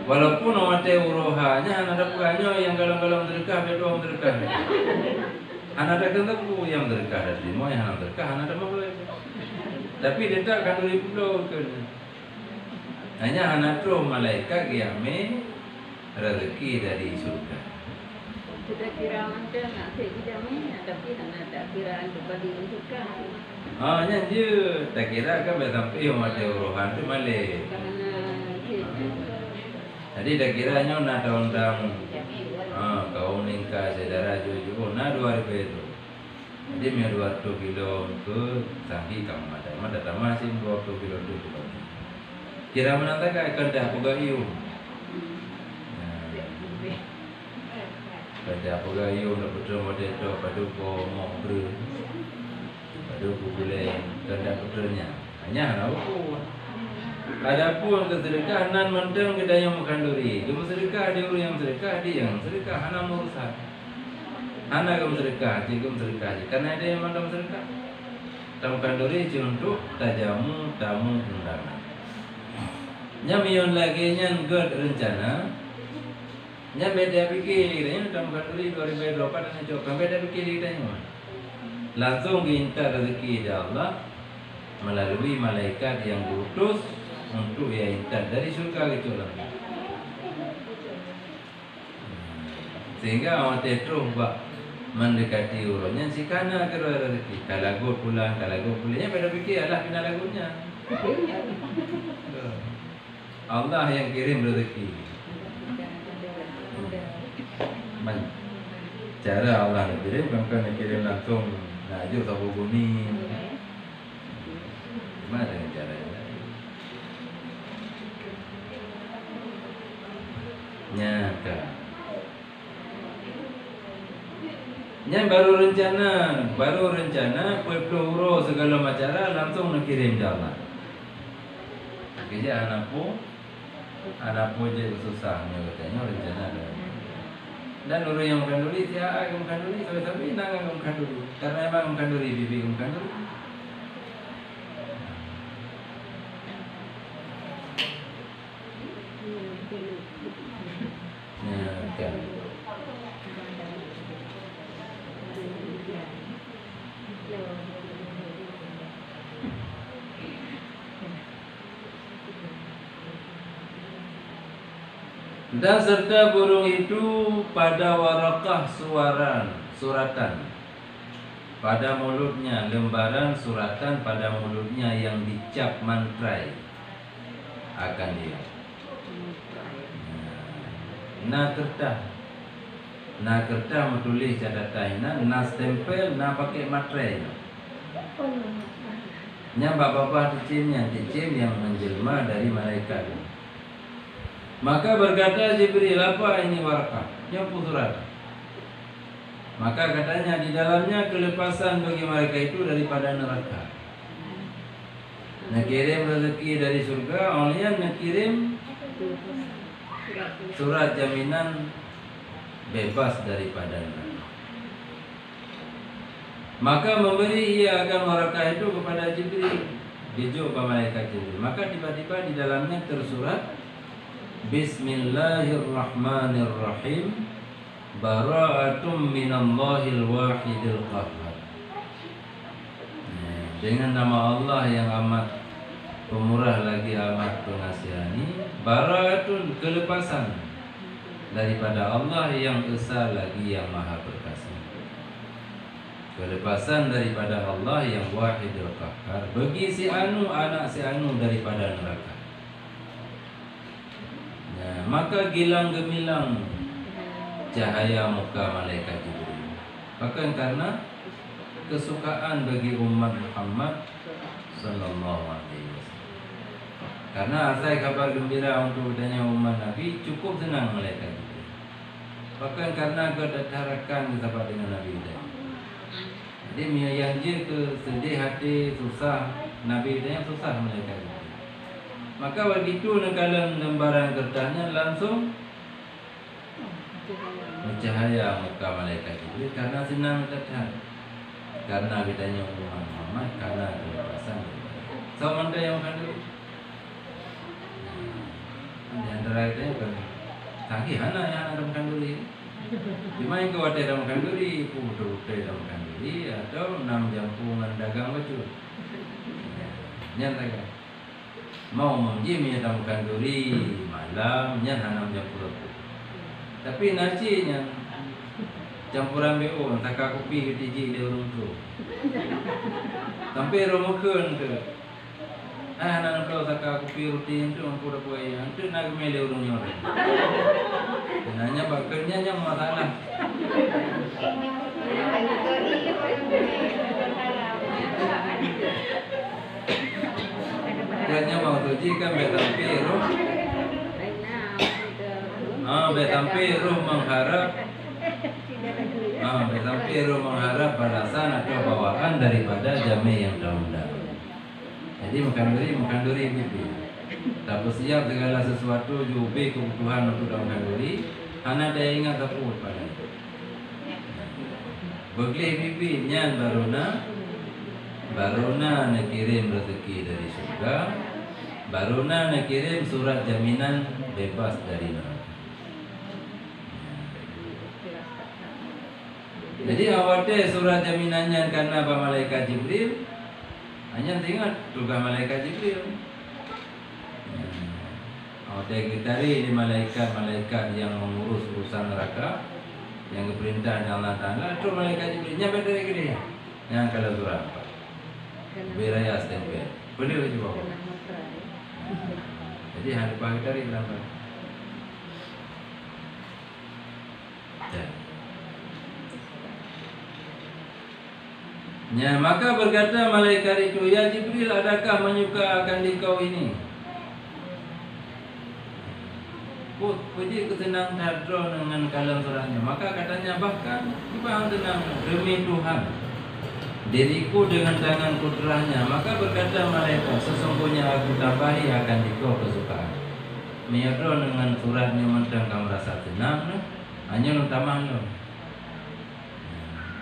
Walaupun awak urohanya ada punya yang galang-galang terdekat, bedo terdekat. Anak ada kentepu yang terdekat dari mau yang terdekat, anak ada mau. Tapi dia tak kanduri pulau kan. Hanya anak tu malaikat yang rezeki dari surga. Sudah kira macam nak tidak mana, tapi anak tak kira berbagi surga. Nya je tak kira kan sampai awak urohan tu malai. Jadi dah kiranya nak undang kaum nikah saudara juga nak 2 tu. Jadi me 2 kilo ke sangki kamu ada masih 20 kilo tu. Kira menantakan kerja pegawai. Kerja pegawai nak betul model tu padu ko mau ber. Padu ko boleh kerja betulnya. Hanya nak aku. Adapun kesedekah nan mendeng kedai yang mengkanduri. Dia sedekah dia orang yang sedekah dia yang sedekah hana urusan. Hana kamu sedekah, dia kamu sedekah. Karena ada yang mandang sedekah. Tamu kanduri untuk tajamu tamu undangan. Nya mion lagi nya god rencana. Nya beda pikir nya tamu kanduri 2024 dan coba beda pikir kita nya. Langsung minta rezeki dari Allah melalui malaikat yang diutus untuk ya intan dari surga gitu lah. Sehingga awak terus buat mendekati urutnya si kana kira rezeki. Kalau pulang pulangnya pada fikir Allah kena lagunya. Allah yang kirim rezeki. Cara Allah yang kirim bukan yang kirim langsung najur sabu bumi. Mana dengan caranya? Nyaka. Nya baru rencana peluru segala macam langsung nak kirim jalan. Kerja anakku je susahnya katanya rencana ada. Dan orang yang menganduri dia menganduri tapi nangang menganduri karena memang menganduri bibi menganduri. Dan serta burung itu pada warakah suratan pada mulutnya, lembaran suratan pada mulutnya yang dicap mantrai akan dia. Na kertas menulis catatan na stempel na pakai mantrai. Nya bapak-bapak cicim yang menjelma dari malaikat. Maka berkata Jibril, apa ini warakah? Yang surat. Maka katanya di dalamnya kelepasan bagi mereka itu daripada neraka. Nak kirim rezeki dari surga, olehnya nak kirim surat jaminan bebas daripada neraka. Maka memberi ia akan warakah itu kepada Jibril. Dijumpa malaikat Jibril. Maka tiba-tiba di dalamnya tersurat Bismillahirrahmanirrahim. Bara'atum minallahil wahidil qahhar. Dengan nama Allah yang amat pemurah lagi amat pengasihani. Bara'atun, kelepasan daripada Allah yang esa lagi yang maha perkasa. kelepasan daripada Allah yang Wahidul Qahhar bagi si anu, anak si anu daripada neraka. Nah, maka gilang gemilang cahaya muka malaikat Jibril. Bahkan karena kesukaan bagi umat Muhammad sallallahu alaihi wasallam. Karena asal kabar gembira untuk adanya umat Nabi, cukup senang malaikat Jibril. Bahkan karena kedatarakan bersama dengan Nabi Ibrahim. Jadi yang je ke sedih hati susah Nabi Ibrahim susah malaikat Jibril. Maka begitu nekalan lembaran kertasnya langsung mencahaya muka malaikat Jibril karena senang datang. Karena bedanya Muhammad Muhammad karena kelepasan. Sama ada yang makan dulu. Di antara itu kan sakit anak yang ada makan dulu. Cuma yang kau ada makan dulu, putu ada makan dulu atau 6 jampungan dagang baju. Nyata kan. Mau menjimi ada makan dulu malam nyata 6 jam puluh. Tapi nasinya campuran BO tak kopi ke TJ dia orang tu. Sampai romokan ke. Nak kalau tak kopi rutin tu aku dah buat yang tu nak mele orang nyorang. Nanya bakalnya yang masalah. Jangan mau tu jika betampi roh. Betampi roh mengharap. Betampi roh mengharap balasan atau bawaan daripada jami yang daun-daun. Jadi makan duri bibi. Tak bersiap segala sesuatu jubi kebutuhan untuk makan duri. Hana dia ingat takut pada itu. Beglih bibi nyan baruna nak kirim rezeki dari surga. Baruna nak kirim surat jaminan bebas dari neraka. Jadi awalnya surat jaminannya karena malaikat Jibril. Hanya ingat tugas malaikat Jibril. Dari malaikat yang mengurus urusan neraka, yang keperintah Allah Taala, itu malaikat Jibril. Nyampe dari gede. Yang kalau surah apa? Beraya stempel. Boleh coba. Jadi harus pakai dari dalam. Ya, maka berkata malaikat itu, ya Jibril, adakah menyuka akan dikau ini? Puji kesenang hadro dengan kalam surahnya. Maka katanya bahkan dibahang tenang demi Tuhan, diriku dengan tangan kudrahnya. Maka berkata malaikat, sesungguhnya aku tambahi akan dikau kesukaan. Miyadro dengan suratnya mentang kamu rasa tenang, hanya lu tamah lu.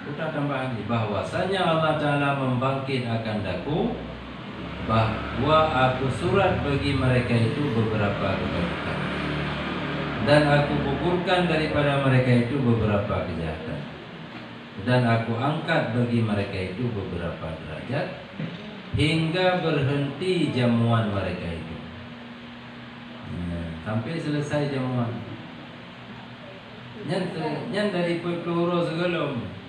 Udah tambah lagi bahwasanya Allah Ta'ala membangkit akan daku, bahwa aku surat bagi mereka itu beberapa kebaikan, dan aku gugurkan daripada mereka itu beberapa kejahatan, dan aku angkat bagi mereka itu beberapa derajat hingga berhenti jamuan mereka itu. Sampai selesai jamuan. Yang dari peluru segelom.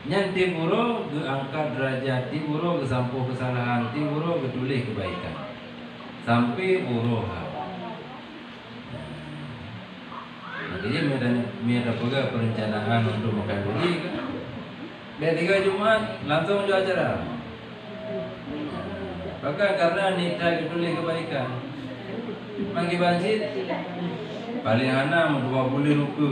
Yang tiburo ke angkat derajat, tiburo ke sampuh kesalahan, tiburo ke tulis kebaikan, sampai uroha. Jadi ada pegawai perencanaan untuk makan duri kan. Dia 3 Jumat langsung ada acara. Maka karena nita ke tulis kebaikan, bagi banjir paling hana 20 ruku.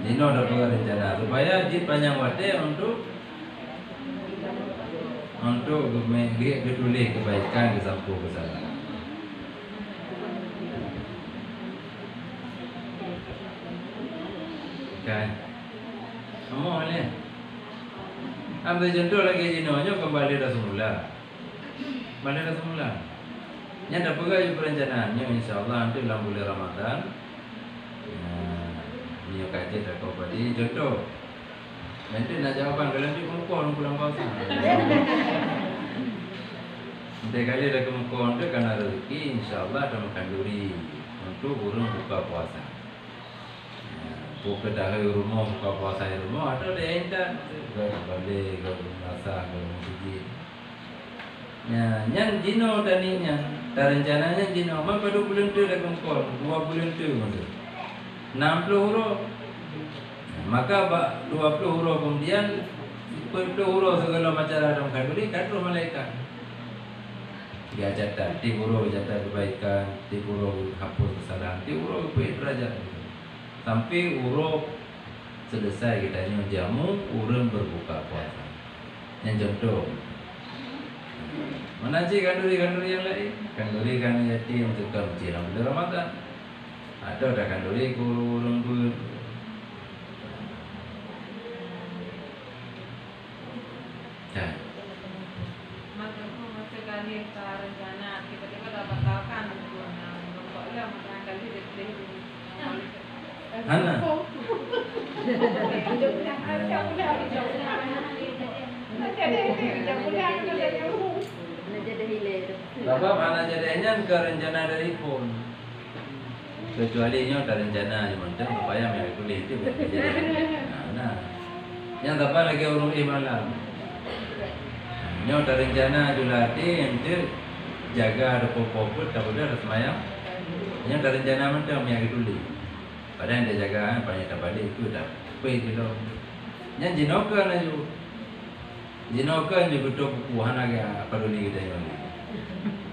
Dino ada rencana supaya jid panjang wate untuk ketulis kebaikan ke sampuh kesalahan. Kan? Kamu ni, ambil contoh lagi Dino kembali dah semula. Balik dah semula. Yang ada pegawai perencanaannya insyaAllah nanti dalam bulan Ramadan. Dia kaji tak kau padi contoh. Nanti nak jawapan kalau nanti kau pulang puasa. Nanti kali dah kau tu karena rezeki insyaAllah ada makan duri untuk burung buka puasa. buka dah rumah, buka puasa rumah, ada endah, balik ke masak ke masjid. Nyan jino taninya, rencananya jino, apa 2 bulan tu dah kongkol, 2 bulan tu maksud. 60 huruf. Maka 20 huruf kemudian 10 huruf segala macam dalam kanduri, kandung malaikat. Dia catat, 3 huruf catat kebaikan, 3 huruf hapus kesalahan, 3 huruf baik derajat. Sampai huruf selesai kita jamu, urun berbuka puasa. Yang contoh, mana sih kanduri-kanduri yang lain? Kanduri kan yatim tukar masjid Ramadan. Ada kanduri kurung pun. Ya. Masa kali rencana tiba-tiba dapat tahu kan pokoknya masa kali Hana. Sebab anak jadinya ke rencana dari pun. Kecuali nyo ada rencana cuma supaya mereka kulit itu nah. Yang dapat lagi urung malam. Nyo ada rencana julati ente jaga ada popoput tak boleh ada semayang. Nyo ada rencana macam yang kulit. Padahal dia jaga banyak tak balik itu dah. Pergi gitu. Yang jinokan aja. Jinokan juga tu bukan agak peduli kita yang ni.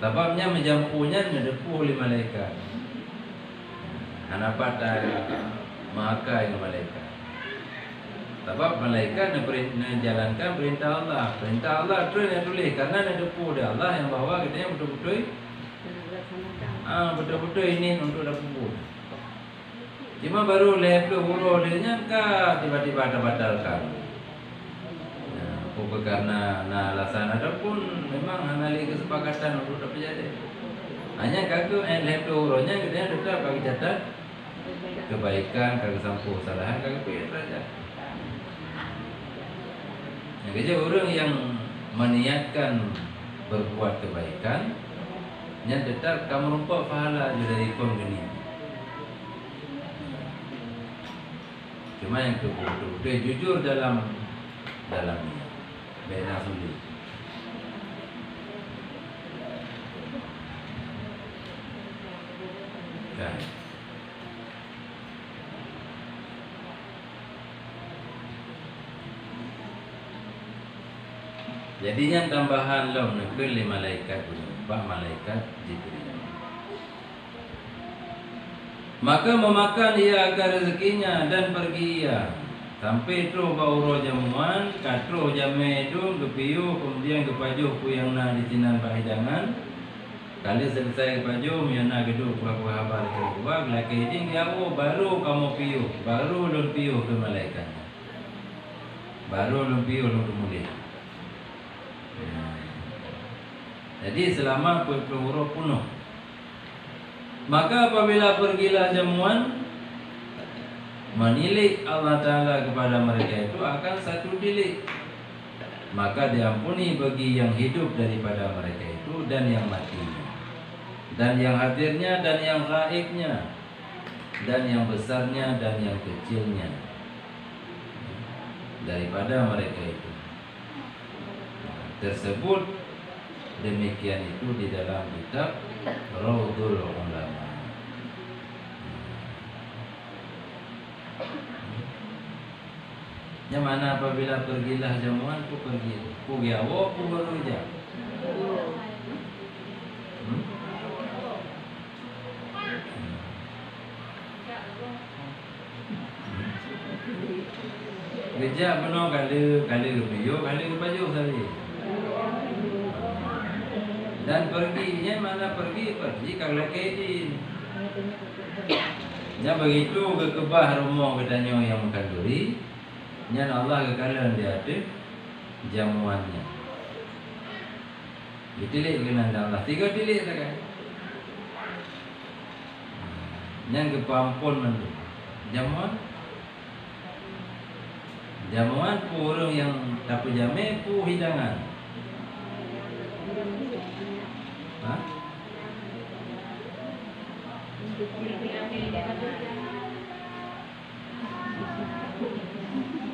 Sebabnya menjampunya mendepu oleh malaikat. Anak pada maka yang malaikat. Sebab malaikat menjalankan perintah Allah. Perintah Allah tu yang tulis karena mendepu dia Allah yang bawa kita yang betul-betul. Betul-betul ini untuk dapat. Cuma baru 50 huruf dia kan tiba-tiba ada batalkan. Bukan karena alasan ada pun memang analis kesepakatan untuk dapat jadi. Hanya kagum 50 hurufnya kita tetap bagi catat kebaikan, kagak sampu kesalahan, kagak pilih saja. Jadi orang yang meniatkan berbuat kebaikan, yang tetap kamu rumput pahala dari ikon gini. Cuma yang betul-betul dia jujur dalam bina sulit. Kan. Jadinya tambahan law nakul 5 malaikat berubah malaikat Jibril. Maka memakan ia agar rezekinya dan pergi ia sampai tu bauro jamuan katro jame itu kepiu kemudian kepajuh ku yang na di sinan bahidangan kali selesai kepajuh miana geduk buah habar ke buah laki ding yawo baru kamu piu baru lun piu ke malaikat baru lun piu lun kemudian. Jadi selama 20 huruf penuh. Maka apabila pergilah jamuan menilik Allah Ta'ala kepada mereka itu akan satu tilik. Maka diampuni bagi yang hidup daripada mereka itu dan yang matinya, dan yang hadirnya dan yang gaibnya, dan yang besarnya dan yang kecilnya daripada mereka itu. Tersebut demikian itu di dalam kitab Raudhul Ulama. Yang mana apabila pergilah jamuan ku pergi ku gawo ku baru jam. Kerja benar kali bio kali baju tadi. Dan perginya mana pergi kalau kedin. Ya begitu ke kebah rumah katanya yang mengkanduri. Nya Allah kekalan dia ada jamuannya. Ditilik dengan Allah 3 tilik saja. Yang kepampun mandu. Jamuan orang yang dapat jame pu hidangan.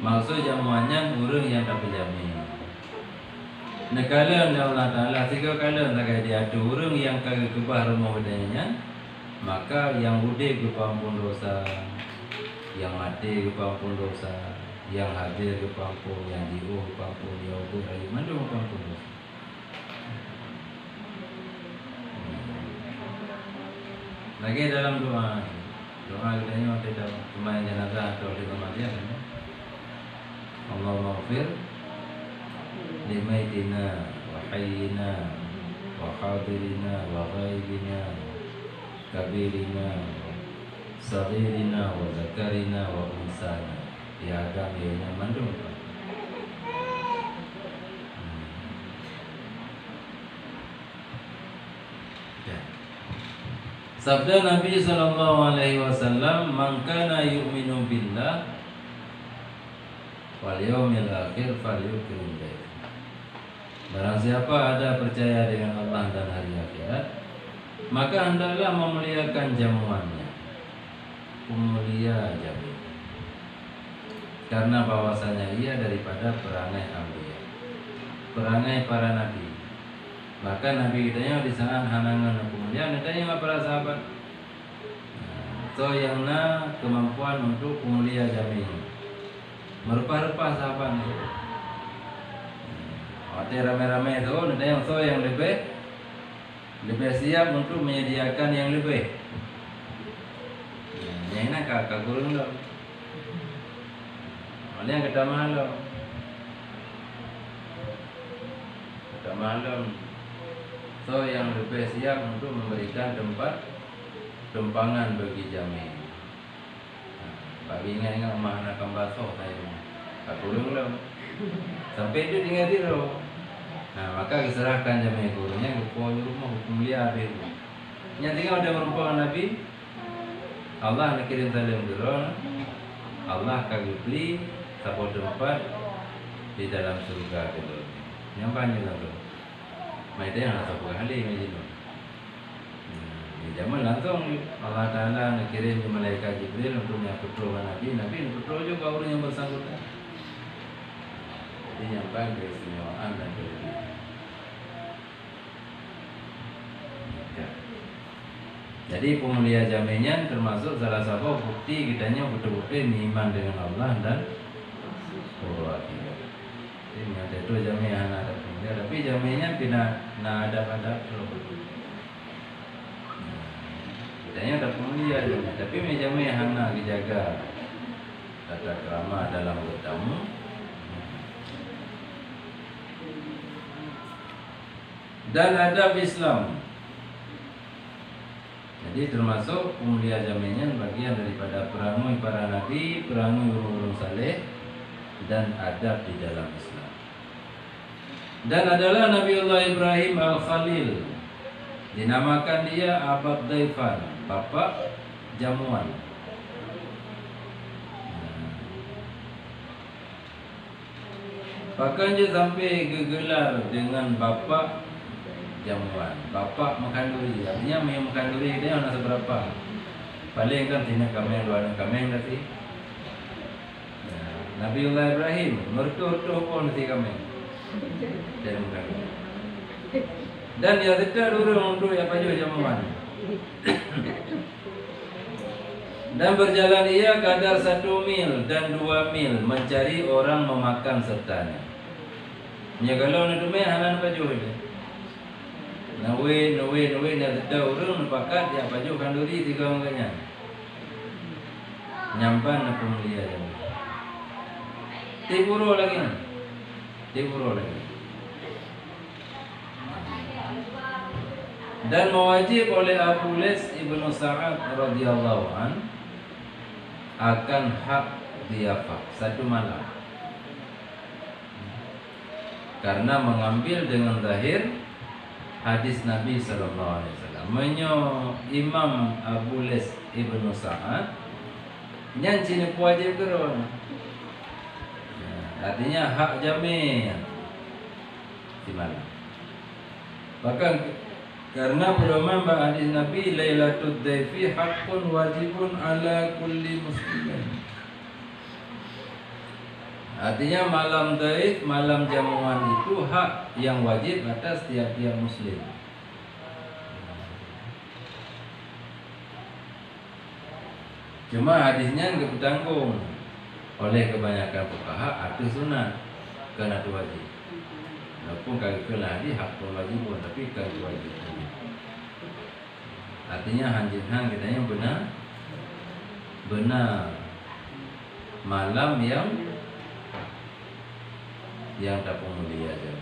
Maksud jamuannya urang yang tak berjamin. Nekala Allah Ta'ala 3 kala tak dia ada urang yang kagak kebah rumah bedanya, maka yang udah ke pampun dosa, yang mati ke pampun dosa, yang hadir ke pampun, yang diu ke pampun, yang udah hari mana ke pampun dosa. Lagi dalam doa kita ini tidak cuma jenazah atau di kematian. Allahumma ighfir limaitina wa hayyina wa hadirina wa ghaibina kabirina saghirina wa zakarina wa unsana ya agama yang mandung. Sabda Nabi sallallahu alaihi wasallam, "Man kana yu'minu billah wal yawmil akhir falyukrim baik." Barang siapa ada percaya dengan Allah dan hari akhirat, maka hendaklah memuliakan jamuannya. Pemulia jamu. Karena bahwasanya ia daripada perangai ambiya, perangai para nabi. Maka Nabi kitanya di saat hanangan kemuliaan ditanya para sahabat. So yang kemampuan untuk pemulia jamin. Merupah-rupah sahabat itu. Waktu rame-rame itu ada yang so yang lebih siap untuk menyediakan yang lebih. Yang ini kakak gurung loh. Ada yang kita malam. So yang lebih siap untuk memberikan tempangan bagi jamin. Bagi ingat mana kambaso saya. Aku belum. Sampai itu tinggal tidur. Maka diserahkan jamin gurunya ke rumah hukum liar itu. Yang tinggal ada merupakan Nabi. Allah nak kirim salam dulu. Allah kagak beli satu tempat di dalam surga itu. Yang banyak lah tu. Mereka yang nak tahu kali macam tu. Di zaman langsung Allah Taala nak kirim malaikat Jibril untuk menyertai Nabi. Nabi menyertai juga orang yang bersangkutan. Jadi yang paling keistimewaan dan kelebihan. Jadi pemulia jaminan termasuk salah satu bukti kitanya betul-betul iman dengan Allah dan surga. Ini ada itu jaminan ada pemulia, tapi jaminnya tidak ada kitanya ada pemulia jaminan, tapi jamin hana dijaga tata krama dalam bertamu. Dan adab Islam. Jadi termasuk pemulia jaminnya bagian daripada perangai para nabi, perangai orang saleh dan adab di dalam Islam. Dan adalah Nabiullah Ibrahim Al-Khalil. Dinamakan dia Abad Daifan, bapak jamuan. Bahkan dia sampai gegelar dengan bapak jamuan, bapak mengkanduri. Artinya yang mengkanduri dia nak seberapa? Paling kan tina kami dua anak kami nanti. Nabiullah Ibrahim mertua-mertua pun nanti kami. Dan dia tidak dulu untuk apa juga jamuan. Dan berjalan ia kadar 1 mil dan 2 mil mencari orang memakan sertanya. Ya kalau nak dumai halan baju ini. Nawe dia tidak orang pakat dia baju kanduri 3 orangnya. Nyampan nak pemulia jamuan. Tiburo lagi. Dan mewajib oleh Abu Lais ibnu Sa'ad radhiyallahu an akan hak diafah 1 malam. Karena mengambil dengan zahir hadis Nabi sallallahu alaihi wasallam. Menyo Imam Abu Lais ibnu Sa'ad yang cini wajib keron. Artinya hak jamin di mana? Bahkan karena ulama hadis Nabi Lailatul Daifi haqqun wajibun ala kulli muslimin. Artinya malam taif, malam jamuan itu hak yang wajib atas tiap-tiap muslim. Cuma hadisnya nggak bertanggung oleh kebanyakan fuqaha itu sunat karena itu wajib. Walaupun kagak kena hadis hak wajib tapi kagak wajib. Artinya hanjin kita yang benar malam yang tak mulia aja.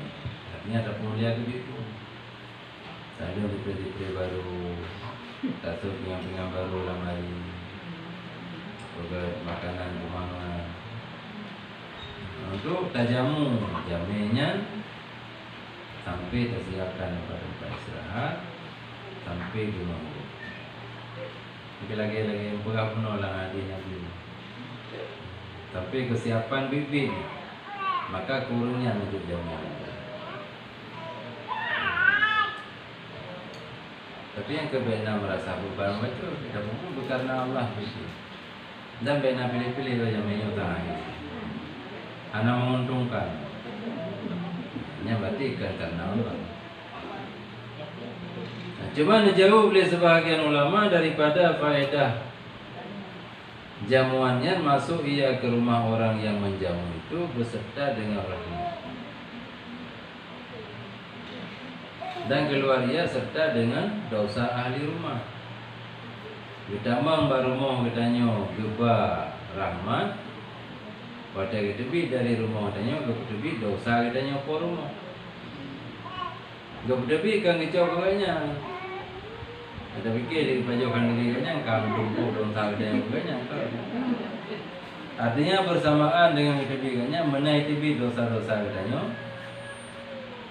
Artinya tak mulia begitu. Saya dipilih baru, tasuk pingang baru lamari. Makanan rumahan untuk tajamu jamenya sampai tersiapkan pada tempat istirahat sampai di rumah. Tapi lagi berapa nolak adanya dulu. Tapi kesiapan bibit maka kurungnya untuk jamu. Tapi yang kebenar merasa beban itu tidak mungkin karena Allah begitu. Dan bena pilih-pilih saja menyutai. Anak menguntungkan. Hanya berarti karena Allah. Nah, coba dijauh oleh sebahagian ulama daripada faedah jamuannya masuk ia ke rumah orang yang menjamu itu beserta dengan rahim. Dan keluar ia serta dengan dosa ahli rumah. Kita baru mau katanya geba rahmat pada kita bi dari rumah katanya kita bi dosa katanya por rumah. Geba bi kan kicau kagaknya. Kita pikir di pajokan diri kanya kampung dosa katanya kagaknya. Artinya bersamaan dengan kita bi kanya menaiki bi dosa-dosa katanya.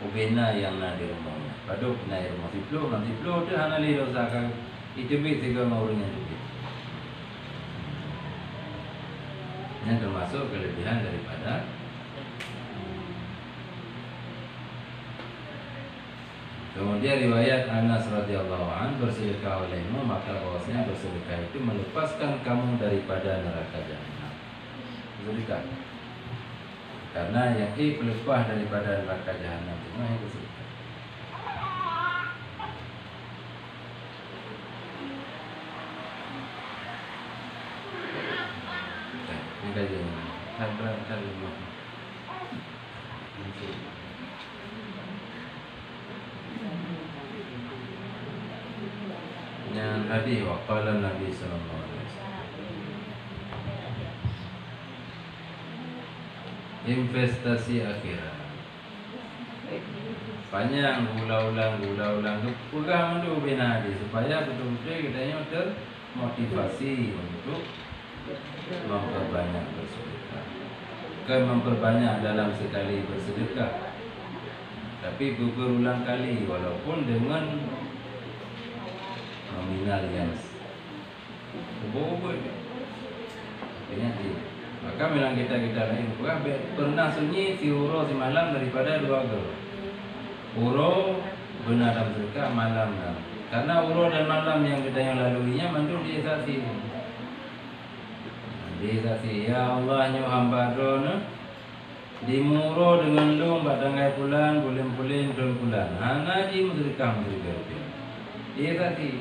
Ubena yang ada di rumahnya. Padahal naik rumah siplo tu hana li dosa kan. Itu tiga orang yang itu. Yang termasuk kelebihan daripada kemudian riwayat Anas radhiyallahu an bersedekah olehmu maka bahwasanya bersedekah itu melepaskan kamu daripada neraka jahanam. Bersedekah. Karena yang pelepah daripada neraka jahanam semua yang bersedekah. Yang hadis waqala Nabi sallallahu alaihi wasallam. Investasi akhirat. Panjang ulang-ulang pegang dulu bina hadis supaya betul-betul kita termotivasi untuk memperbanyak bersedekah. Bukan memperbanyak dalam sekali bersedekah, tapi berulang kali walaupun dengan nominal yang ubah-ubah. Maka memang kita lain pernah sunyi si uro si malam daripada dua ger. Uro benar dalam sedekah malam dah. Karena uro dan malam yang kita yang laluinya mandul di esasi. Ya Allah nyo hamba drone dimuro dengan lu badangai bulan bulan hana di sedekah rupiah. Dia tadi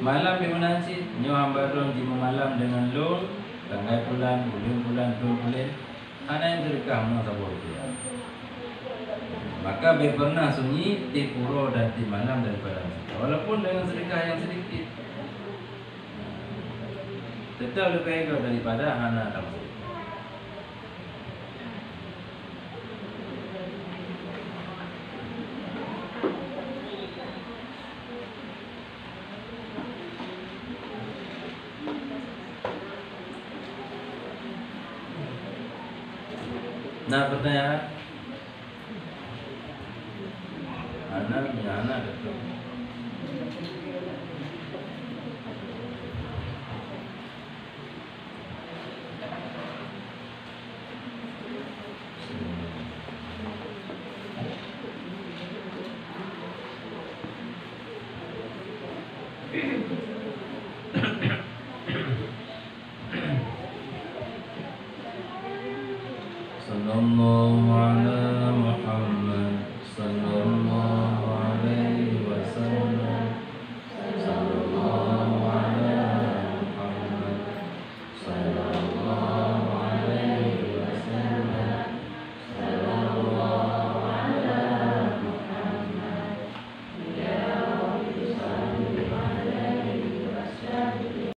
malam bimunansi nyo hamba drone di malam dengan lu badangai bulan hana yang sedekah mau sabur rupiah. Maka be pernah sunyi di puro dan di malam daripada walaupun dengan sedekah yang sedikit. Tetap lebih baik daripada hana kamu. Nah pertanyaan, anak betul. sallallahu ala Muhammad sallallahu